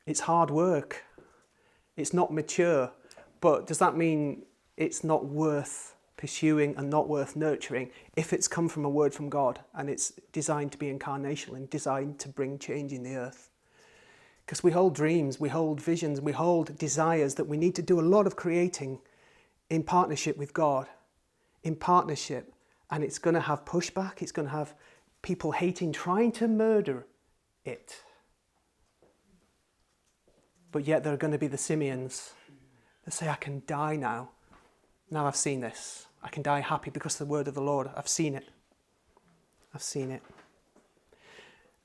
It's hard work. It's not mature. But does that mean it's not worth pursuing and not worth nurturing if it's come from a word from God and it's designed to be incarnational and designed to bring change in the earth? Because we hold dreams, we hold visions, we hold desires that we need to do a lot of creating in partnership with God, in partnership, and it's going to have pushback, it's going to have people hating, trying to murder it. But yet there are going to be the Simeons that say, I can die now. Now I've seen this. I can die happy because of the word of the Lord. I've seen it. I've seen it.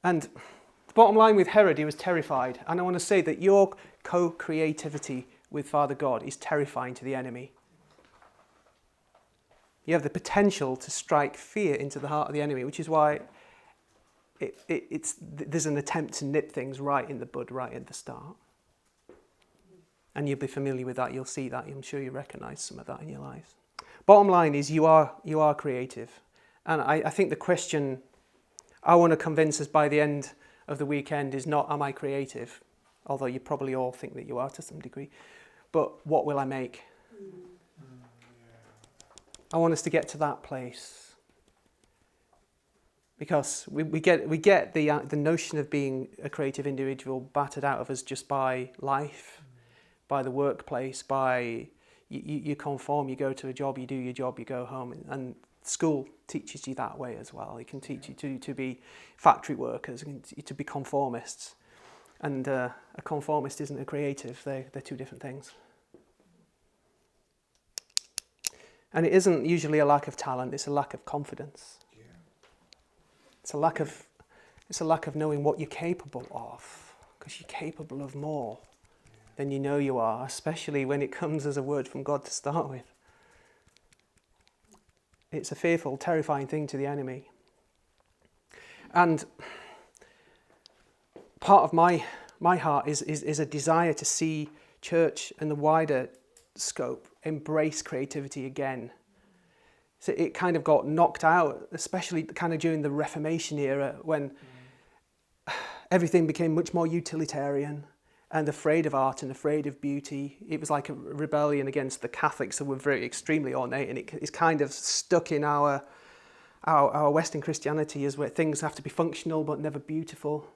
And the bottom line with Herod, he was terrified. And I want to say that your co-creativity with Father God is terrifying to the enemy. You have the potential to strike fear into the heart of the enemy, which is why there's an attempt to nip things right in the bud, right at the start. And you'll be familiar with that, you'll see that, I'm sure you recognise some of that in your lives. Bottom line is you are creative. And I think the question I want to convince us by the end of the weekend is not, am I creative? Although you probably all think that you are to some degree. But what will I make? I want us to get to that place. Because we get the notion of being a creative individual battered out of us just by life, by the workplace, by you conform, you go to a job, you do your job, you go home. And school teaches you that way as well. It can teach you to be factory workers, to be conformists. And a conformist isn't a creative, they're two different things. And it isn't usually a lack of talent, it's a lack of confidence. Yeah. It's a lack of knowing what you're capable of, because you're capable of more. then you know you are, especially when it comes as a word from God to start with. It's a fearful, terrifying thing to the enemy. And part of my heart is a desire to see church and the wider scope embrace creativity again. So it kind of got knocked out, especially kind of during the Reformation era, when everything became much more utilitarian and afraid of art and afraid of beauty. It was like a rebellion against the Catholics who were very extremely ornate, and it's kind of stuck in our Western Christianity as where things have to be functional but never beautiful.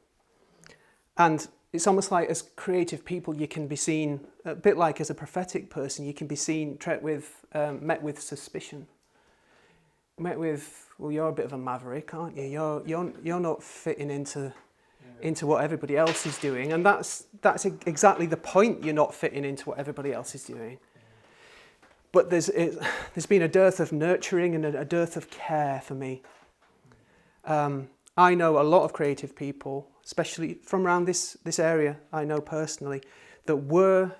And it's almost like as creative people you can be seen, a bit like as a prophetic person, you can be seen met with suspicion. Met with, well, you're a bit of a maverick, aren't you? You're not fitting into what everybody else is doing, and that's exactly the point. You're not fitting into what everybody else is doing. But there's been a dearth of nurturing and a dearth of care for me. I know a lot of creative people, especially from around this area. I know personally that were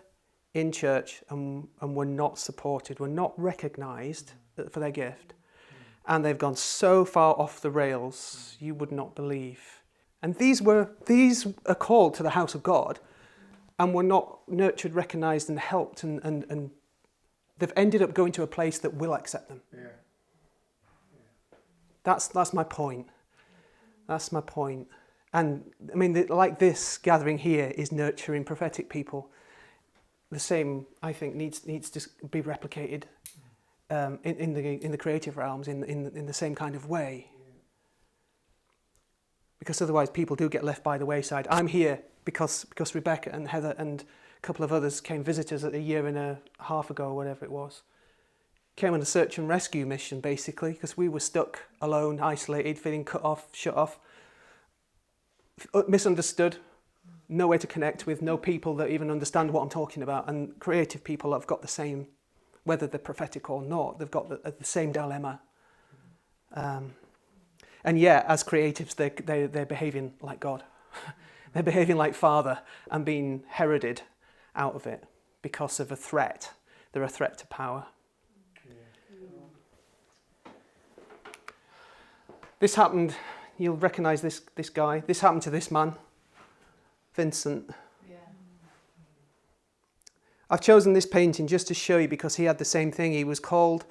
in church and were not supported, were not recognised for their gift, and they've gone so far off the rails you would not believe. And these are called to the house of God and were not nurtured, recognised and helped, and they've ended up going to a place that will accept them. Yeah. That's my point. That's my point. And I mean, like this gathering here is nurturing prophetic people. The same, I think, needs to be replicated in the creative realms in the same kind of way. Because otherwise people do get left by the wayside. I'm here because Rebecca and Heather and a couple of others came visitors a year and a half ago, or whatever it was. Came on a search and rescue mission, basically, because we were stuck, alone, isolated, feeling cut off, shut off, misunderstood, no way to connect with, no people that even understand what I'm talking about. And creative people have got the same, whether they're prophetic or not, they've got the same dilemma. And yeah, as creatives, they're behaving like God. They're behaving like Father and being heralded out of it because of a threat. They're a threat to power. This happened, you'll recognise this guy. This happened to this man, Vincent. Yeah. I've chosen this painting just to show you because he had the same thing. He was called,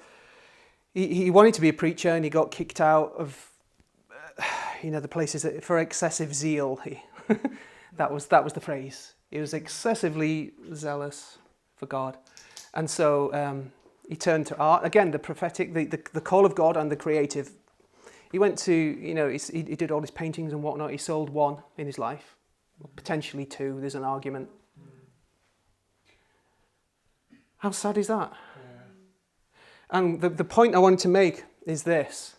he wanted to be a preacher and he got kicked out of the places for excessive zeal. that was the phrase. He was excessively zealous for God. And so he turned to art. Again, the prophetic, the call of God and the creative. He went to, he did all his paintings and whatnot. He sold one in his life, potentially two. There's an argument. How sad is that? Yeah. And the point I wanted to make is this.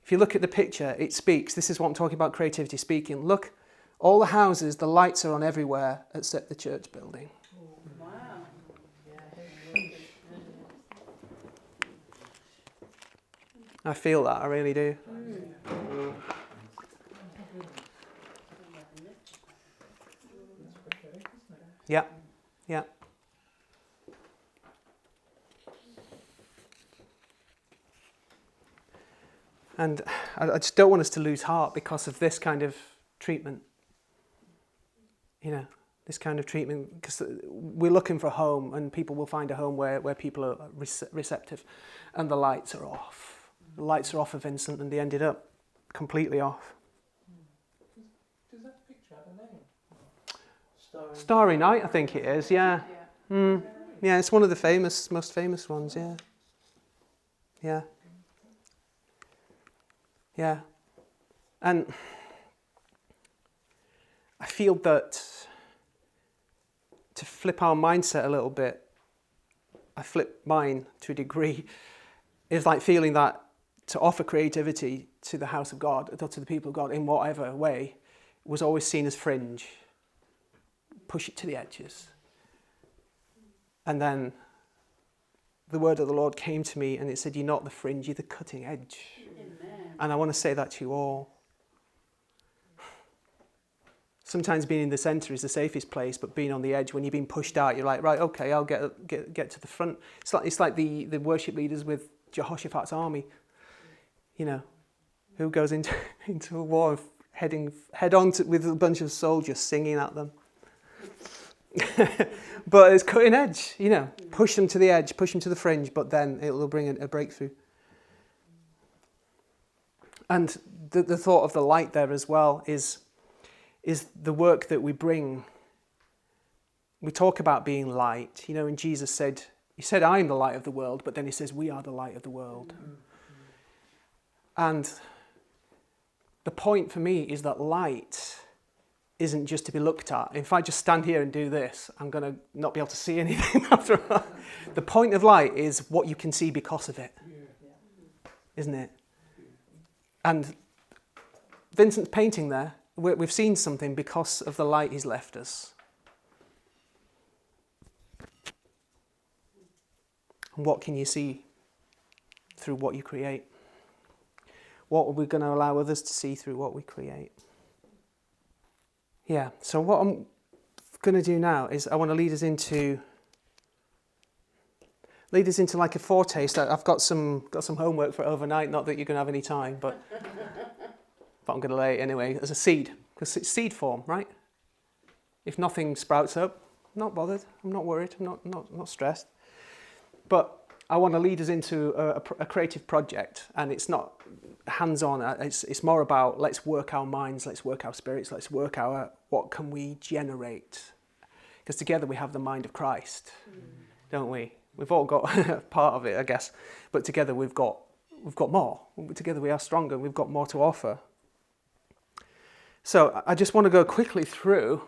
If you look at the picture, it speaks. This is what I'm talking about, creativity speaking. Look, all the houses, the lights are on everywhere except the church building. Wow. I feel that, I really do. Yeah, yeah. And I just don't want us to lose heart because of this kind of treatment. This kind of treatment, because we're looking for a home and people will find a home where people are receptive, and the lights are off. The lights are off of Vincent and they ended up completely off. Does that picture have a name? Starry Night, I think it is, yeah. Yeah, it's one of the most famous ones, yeah. Yeah. Yeah. And I feel that to flip our mindset a little bit, I flip mine to a degree, is like feeling that to offer creativity to the house of God, or to the people of God in whatever way, was always seen as fringe. Push it to the edges. And then the word of the Lord came to me and it said, you're not the fringe, you're the cutting edge. Amen. And I want to say that to you all. Sometimes being in the centre is the safest place, but being on the edge, when you're being pushed out, you're like, right, okay, I'll get to the front. It's like the worship leaders with Jehoshaphat's army, you know, who goes into a war head on with a bunch of soldiers singing at them. But it's cutting edge, you know, push them to the edge, push them to the fringe, but then it will bring a breakthrough. And the thought of the light there as well is the work that we bring. We talk about being light, you know, and Jesus said, he said, I am the light of the world, but then he says, we are the light of the world. And the point for me is that light isn't just to be looked at. If I just stand here and do this, I'm going to not be able to see anything after a while. The point of light is what you can see because of it, isn't it? And Vincent's painting there, we've seen something because of the light he's left us. And what can you see through what you create? What are we going to allow others to see through what we create? Yeah, so what I'm going to do now is I want to lead us into like a foretaste. I've got some homework for overnight, not that you're going to have any time, but I'm going to lay it anyway as a seed, because it's seed form, right? If nothing sprouts up, I'm not bothered, I'm not worried, I'm not stressed. But I want to lead us into a creative project, and it's not hands-on, it's more about let's work our minds, let's work our spirits, let's work what can we generate? Because together we have the mind of Christ, don't we? We've all got part of it, I guess, but together we've got more. Together we are stronger, we've got more to offer. So I just want to go quickly through,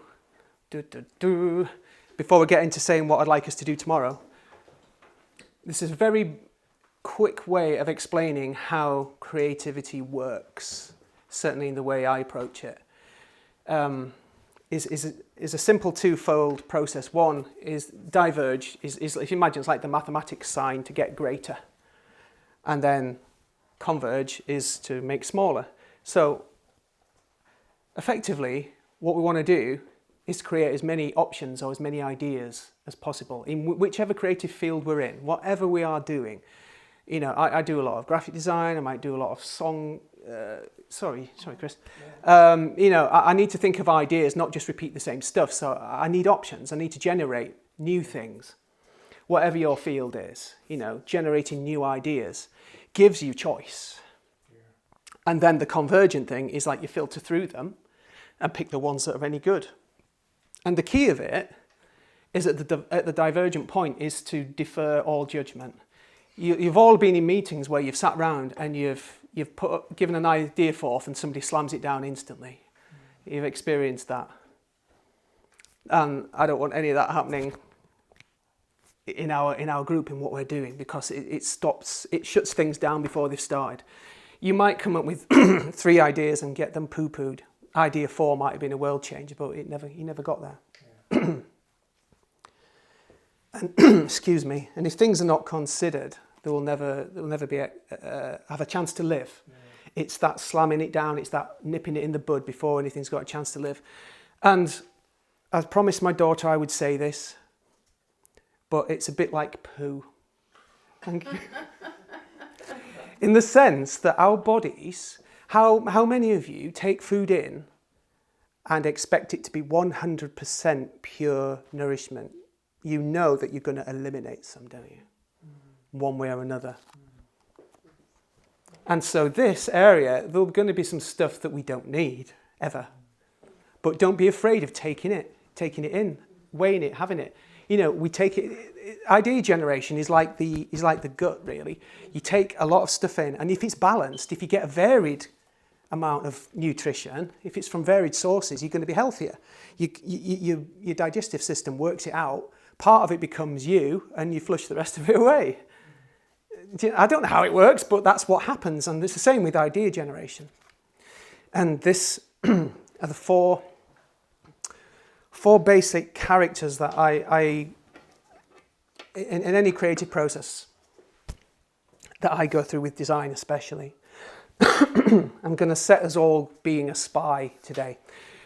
before we get into saying what I'd like us to do tomorrow. This is a very quick way of explaining how creativity works, certainly in the way I approach it. Is a simple twofold process. One is diverge, is if you imagine it's like the mathematics sign to get greater. And then converge is to make smaller. So effectively, what we want to do is create as many options or as many ideas as possible in whichever creative field we're in, whatever we are doing. You know, I do a lot of graphic design, I might do a lot of song, sorry Chris. You know, I need to think of ideas, not just repeat the same stuff. So I need options, I need to generate new things. Whatever your field is, you know, generating new ideas gives you choice. And then the convergent thing is like you filter through them and pick the ones that are any good. And the key of it is at the divergent point is to defer all judgment. You've all been in meetings where you've sat round and you've given an idea forth and somebody slams it down instantly. You've experienced that. And I don't want any of that happening in our group, in what we're doing, because it shuts things down before they've started. You might come up with 3 ideas and get them poo-pooed. Idea 4 might have been a world changer, but you never got there. Yeah. And excuse me. And if things are not considered, they will never be have a chance to live. Yeah. It's that slamming it down. It's that nipping it in the bud before anything's got a chance to live. And I promised my daughter I would say this, but it's a bit like poo. Thank you. In the sense that our bodies. How many of you take food in and expect it to be 100% pure nourishment? You know that you're going to eliminate some, don't you? One way or another. And so this area, there's going to be some stuff that we don't need, ever. But don't be afraid of taking it in, weighing it, having it. You know, we take it. Idea generation is like the gut, really. You take a lot of stuff in, and if it's balanced, if you get a varied amount of nutrition, if it's from varied sources, you're going to be healthier. Your digestive system works it out. Part of it becomes you, and you flush the rest of it away. I don't know how it works, but that's what happens, and it's the same with idea generation. And this are the four basic characters that I in any creative process that I go through with design especially. I'm going to set us all being a spy today.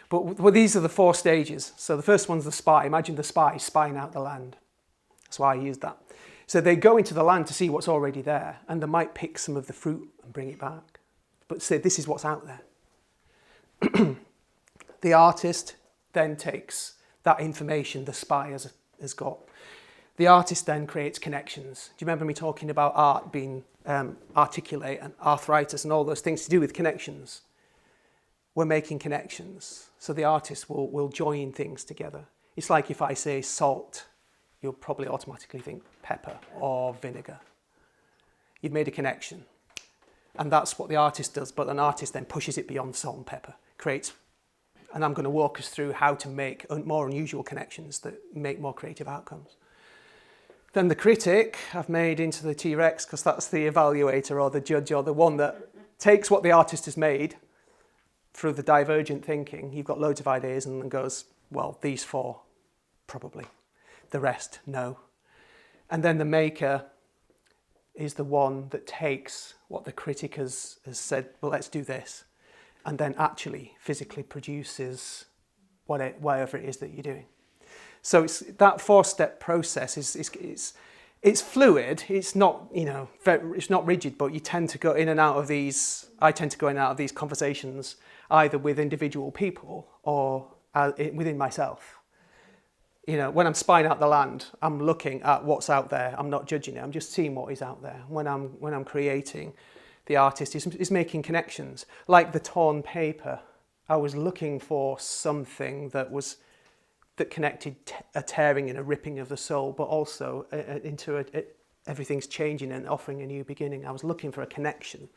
But well, these are the 4 stages. So the first one's the spy. Imagine the spy spying out the land. That's why I used that. So they go into the land to see what's already there, and they might pick some of the fruit and bring it back. But say, this is what's out there. The artist then takes that information the spy has got. The artist then creates connections. Do you remember me talking about art being articulate and arthritis and all those things to do with connections? We're making connections. So the artist will join things together. It's like if I say salt, you'll probably automatically think pepper or vinegar. You've made a connection. And that's what the artist does, but an artist then pushes it beyond salt and pepper, creates, and I'm going to walk us through how to make more unusual connections that make more creative outcomes. Then the critic I've made into the T-Rex, because that's the evaluator or the judge or the one that takes what the artist has made through the divergent thinking. You've got loads of ideas and goes, well, these 4, probably. The rest, no. And then the maker is the one that takes what the critic has said, well, let's do this, and then actually physically produces whatever it is that you're doing. So it's that 4-step process it's fluid. It's not, it's not rigid, but you tend to go in and out of these. I tend to go in and out of these conversations either with individual people or within myself. When I'm spying out the land, I'm looking at what's out there. I'm not judging it. I'm just seeing what is out there. When I'm creating, the artist is making connections. Like the torn paper, I was looking for something that connected a tearing and a ripping of the soul, but also into everything's changing and offering a new beginning. I was looking for a connection.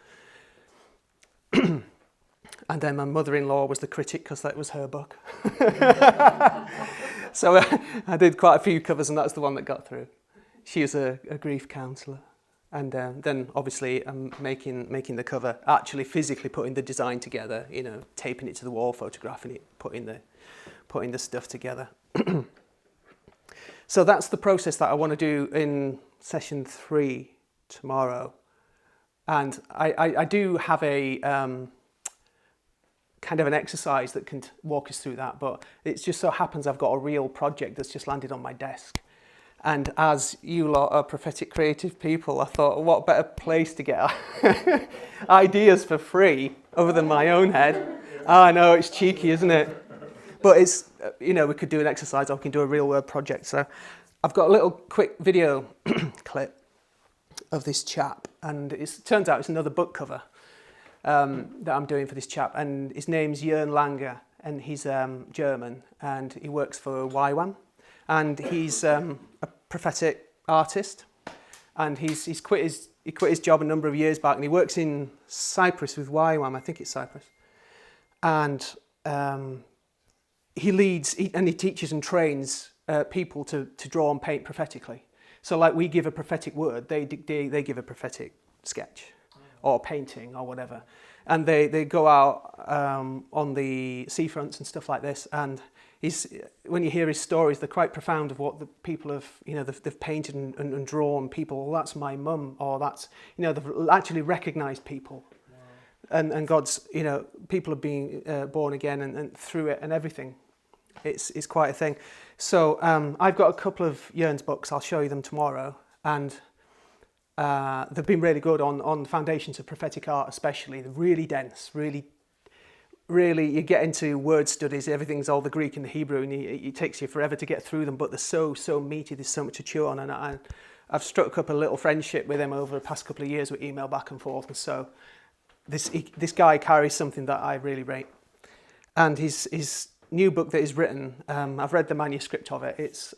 And then my mother-in-law was the critic because that was her book. So I did quite a few covers, and that's the one that got through. She is a grief counsellor. And then obviously I'm making the cover, actually physically putting the design together, taping it to the wall, photographing it, putting the stuff together. So that's the process that I want to do in session 3 tomorrow. And I do have a kind of an exercise that can walk us through that, but it just so happens I've got a real project that's just landed on my desk. And as you lot are prophetic creative people, I thought, what better place to get ideas for free other than my own head? I know, it's cheeky, isn't it? But it's, we could do an exercise or we can do a real world project. So I've got a little quick video clip of this chap, and it turns out it's another book cover that I'm doing for this chap. And his name's Jörn Langer, and he's German, and he works for YWAM. And he's a prophetic artist, and he quit his job a number of years back, and he works in Cyprus with YWAM, I think it's Cyprus, and he leads and he teaches and trains people to draw and paint prophetically. So like we give a prophetic word, they give a prophetic sketch or painting or whatever, and they go out on the seafronts and stuff like this, and when you hear his stories, they're quite profound of what the people have, they've painted and drawn people. Well, that's my mum, or that's, they've actually recognised people. Wow. And God's, people are being born again and through it and everything. It's quite a thing. So I've got a couple of Jörn's books. I'll show you them tomorrow. And they've been really good on the foundations of prophetic art, especially. They're really dense, really, you get into word studies, everything's all the Greek and the Hebrew, and it takes you forever to get through them, but they're so meaty, there's so much to chew on, and I've struck up a little friendship with him over the past couple of years with email back and forth, and so this guy carries something that I really rate. And his new book that he's written, I've read the manuscript of it, it's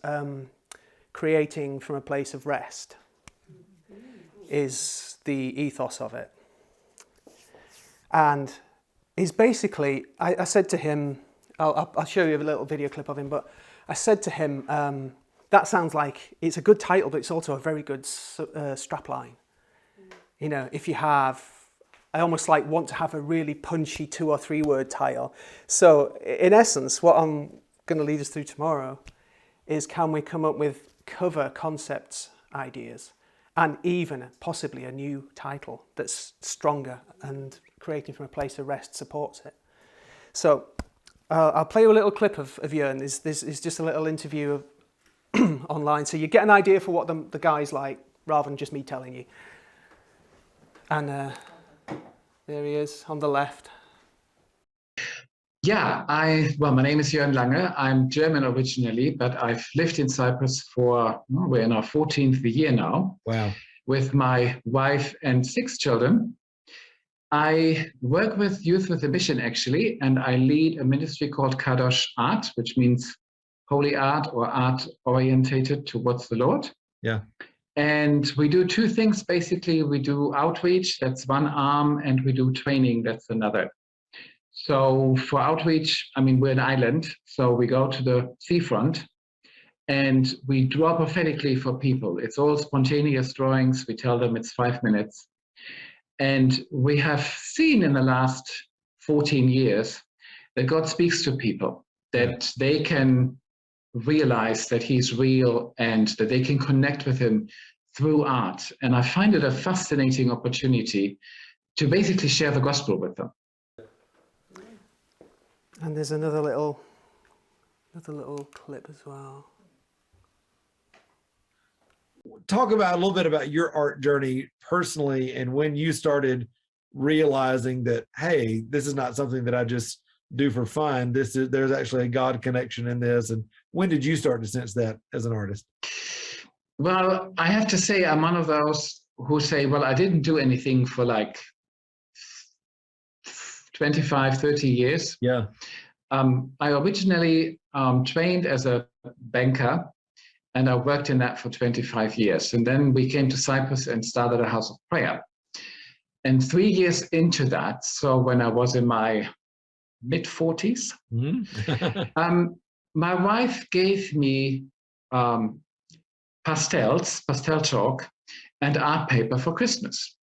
Creating from a Place of Rest, is the ethos of it. And he's basically, I said to him, I'll show you a little video clip of him, but I said to him, that sounds like, it's a good title, but it's also a very good strapline. If you have, I almost want to have a really punchy 2 or 3 word title. So in essence, what I'm going to lead us through tomorrow is, can we come up with cover concepts, ideas, and even possibly a new title that's stronger, and Creating from a Place of Rest supports it. So I'll play you a little clip of Jörn. This is just a little interview of online, so you get an idea for what the guy's like, rather than just me telling you. And there he is on the left. Yeah, well, my name is Jörn Lange. I'm German originally, but I've lived in Cyprus for, we're in our 14th year now. Wow. With my wife and 6 children. I work with youth with a mission, actually, and I lead a ministry called Kadosh Art, which means holy art or art orientated towards the Lord. Yeah. And we do 2 things, basically. We do outreach, that's one arm, and we do training, that's another. So for outreach, I mean, we're an island, so we go to the seafront and we draw prophetically for people. It's all spontaneous drawings. We tell them it's 5 minutes. And we have seen in the last 14 years that God speaks to people, that they can realize that he's real and that they can connect with him through art. And I find it a fascinating opportunity to basically share the gospel with them. And there's another little clip as well. Talk about a little bit about your art journey personally, and when you started realizing that, hey, this is not something that I just do for fun. There's actually a God connection in this. And when did you start to sense that as an artist? Well, I have to say I'm one of those who say, well, I didn't do anything for like 25, 30 years. Yeah. I originally trained as a banker, and I worked in that for 25 years. And then we came to Cyprus and started a house of prayer. And 3 years into that, so when I was in my mid-40s, my wife gave me pastel chalk, and art paper for Christmas.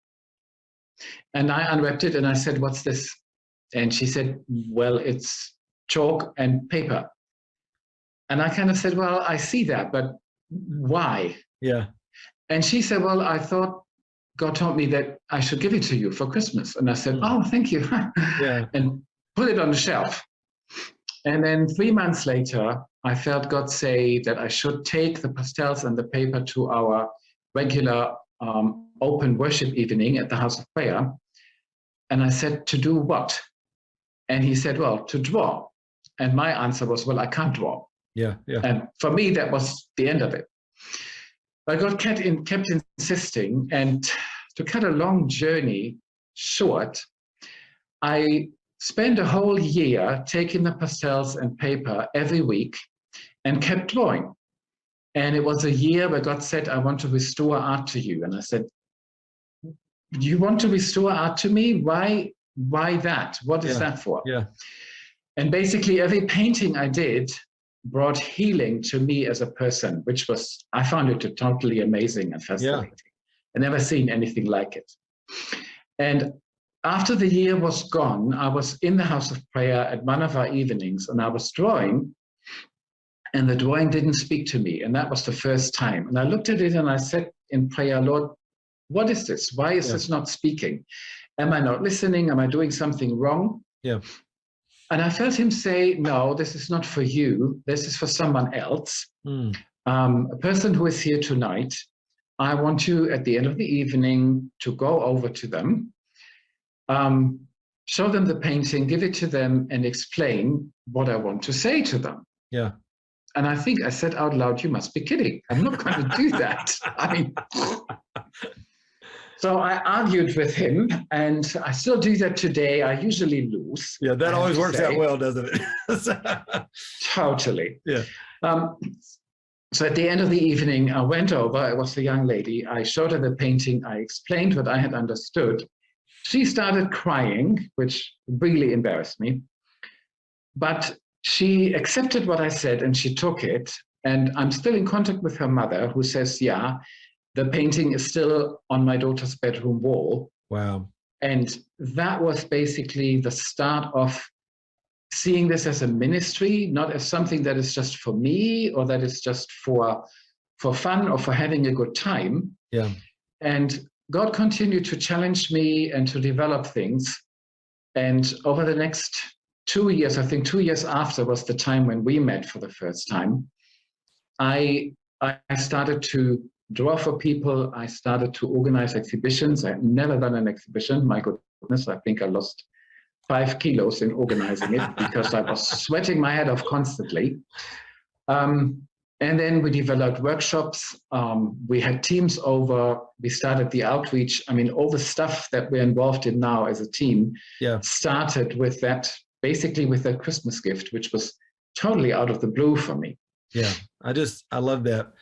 And I unwrapped it and I said, what's this? And she said, well, it's chalk and paper. And I kind of said, well, I see that, but why? Yeah. And she said, well, I thought God told me that I should give it to you for Christmas. And I said, oh, thank you. Yeah. And put it on the shelf. And then 3 months later, I felt God say that I should take the pastels and the paper to our regular open worship evening at the House of Prayer. And I said, to do what? And he said, well, to draw. And my answer was, well, I can't draw. Yeah. Yeah. And for me, that was the end of it. But God kept insisting, and to cut a long journey short, I spent a whole year taking the pastels and paper every week and kept drawing. And it was a year where God said, I want to restore art to you. And I said, you want to restore art to me? Why that? What is that for? Yeah. And basically every painting I did brought healing to me as a person, which was, I found it totally amazing and fascinating. I've never seen anything like it. And after the year was gone, I was in the House of Prayer at one of our evenings, and I was drawing, and the drawing didn't speak to me. And that was the first time. And I looked at it and I said in prayer, Lord, what is this? Why is this not speaking? Am I not listening? Am I doing something wrong? Yeah. And I felt him say, no, this is not for you. This is for someone else. A person who is here tonight. I want you at the end of the evening to go over to them, show them the painting, give it to them, and explain what I want to say to them. Yeah. And I think I said out loud, you must be kidding. I'm not going to do that. I mean, so I argued with him, and I still do that today. I usually lose. Yeah, that always works out well, doesn't it? Totally. Yeah. So at the end of the evening, I went over. It was the young lady. I showed her the painting. I explained what I had understood. She started crying, which really embarrassed me. But she accepted what I said, and she took it. And I'm still in contact with her mother, who says, yeah, the painting is still on my daughter's bedroom wall. Wow. And that was basically the start of seeing this as a ministry, not as something that is just for me or that is just for fun or for having a good time. Yeah. And God continued to challenge me and to develop things. And over the next 2 years, I think 2 years after was the time when we met for the first time, I started to draw for people. I started to organize exhibitions. I've never done an exhibition. My goodness, I think I lost 5 kilos in organizing it because I was sweating my head off constantly. And then we developed workshops. We had teams over. We started the outreach. I mean, all the stuff that we're involved in now as a team started with that, basically with that Christmas gift, which was totally out of the blue for me. Yeah, I love that.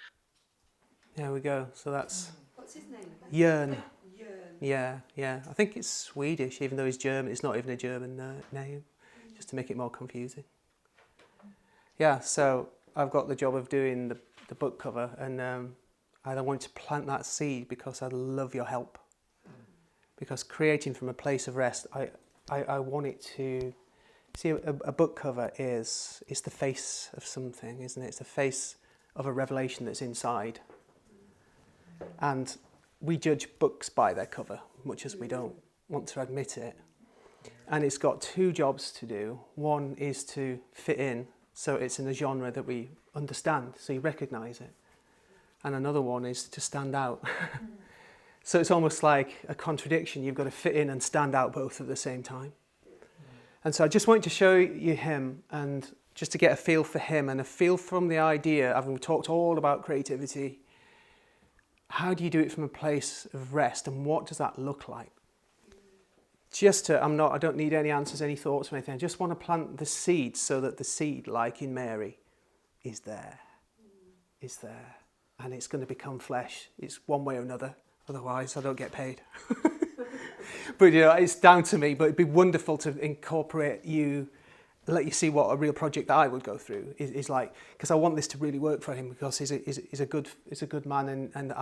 There we go. So that's What's his name again? Jörn. Jörn. Yeah. I think it's Swedish, even though he's German. It's not even a German name, just to make it more confusing. Yeah, so I've got the job of doing the book cover, and I wanted to plant that seed because I love your help. Because creating from a place of rest, I want it to... See, a book cover is the face of something, isn't it? It's the face of a revelation that's inside. And we judge books by their cover, much as we don't want to admit it. And it's got 2 jobs to do. One is to fit in, so it's in a genre that we understand, so you recognise it. And another one is to stand out. So it's almost like a contradiction. You've got to fit in and stand out both at the same time. And so I just wanted to show you him, and just to get a feel for him and a feel from the idea, having talked all about creativity, how do you do it from a place of rest, and what does that look like? I don't need any answers, any thoughts or anything. I just want to plant the seed so that the seed, like in Mary, is there. And it's going to become flesh. It's one way or another. Otherwise, I don't get paid. But it's down to me. But it'd be wonderful to incorporate you, let you see what a real project that I would go through is like. Because I want this to really work for him, because he's a good man, and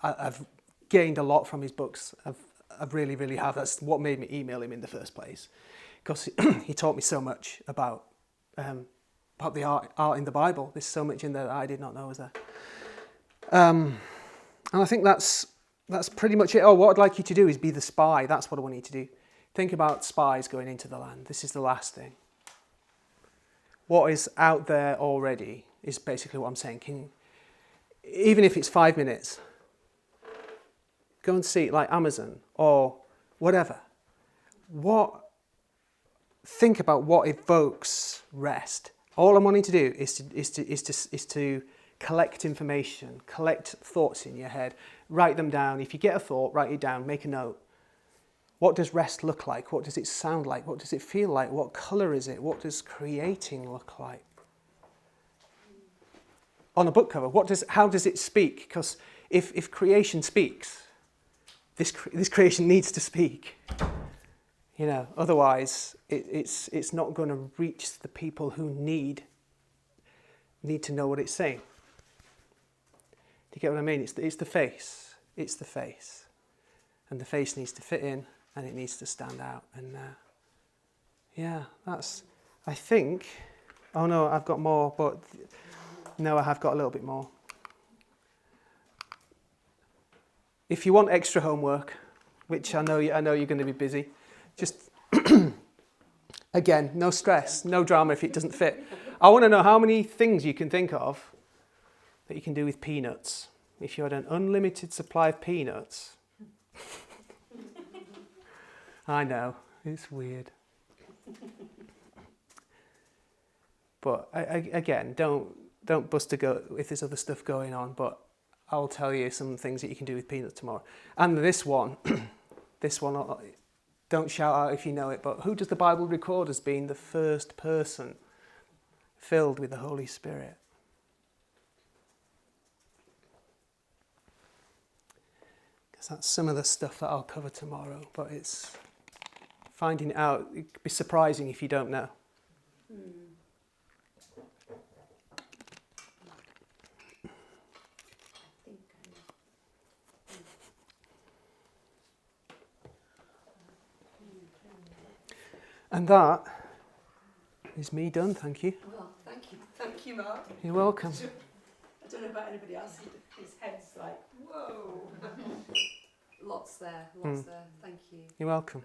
I've gained a lot from his books. I've really, really have. That's what made me email him in the first place, because he taught me so much about the art in the Bible. There's so much in there that I did not know was there. And I think that's pretty much it. Oh, what I'd like you to do is be the spy. That's what I want you to do. Think about spies going into the land. This is the last thing. What is out there already is basically what I'm saying. Even if it's 5 minutes, go and see it, like Amazon or whatever. Think about what evokes rest. All I'm wanting to do is to collect information, collect thoughts in your head, write them down. If you get a thought, write it down, make a note. What does rest look like? What does it sound like? What does it feel like? What colour is it? What does creating look like? On a book cover, how does it speak? Because if creation speaks, this creation needs to speak. Otherwise it's not going to reach the people who need to know what it's saying. Do you get what I mean? It's the face. It's the face. And the face needs to fit in, and it needs to stand out. And that's, I think, oh no, I've got more, but no, I have got a little bit more. If you want extra homework, which I know you're going to be busy, just, again, no stress, no drama if it doesn't fit. I want to know how many things you can think of that you can do with peanuts. If you had an unlimited supply of peanuts. I know, it's weird. But again, don't bust a gut if there's other stuff going on, but I'll tell you some things that you can do with peanuts tomorrow. And this one, don't shout out if you know it, but who does the Bible record as being the first person filled with the Holy Spirit? Because that's some of the stuff that I'll cover tomorrow, but it's finding it out. It'd be surprising if you don't know. And that is me done, thank you. Well, thank you, Mark. You're welcome. I don't know about anybody else. His head's like, whoa. Lots there. Thank you. You're welcome.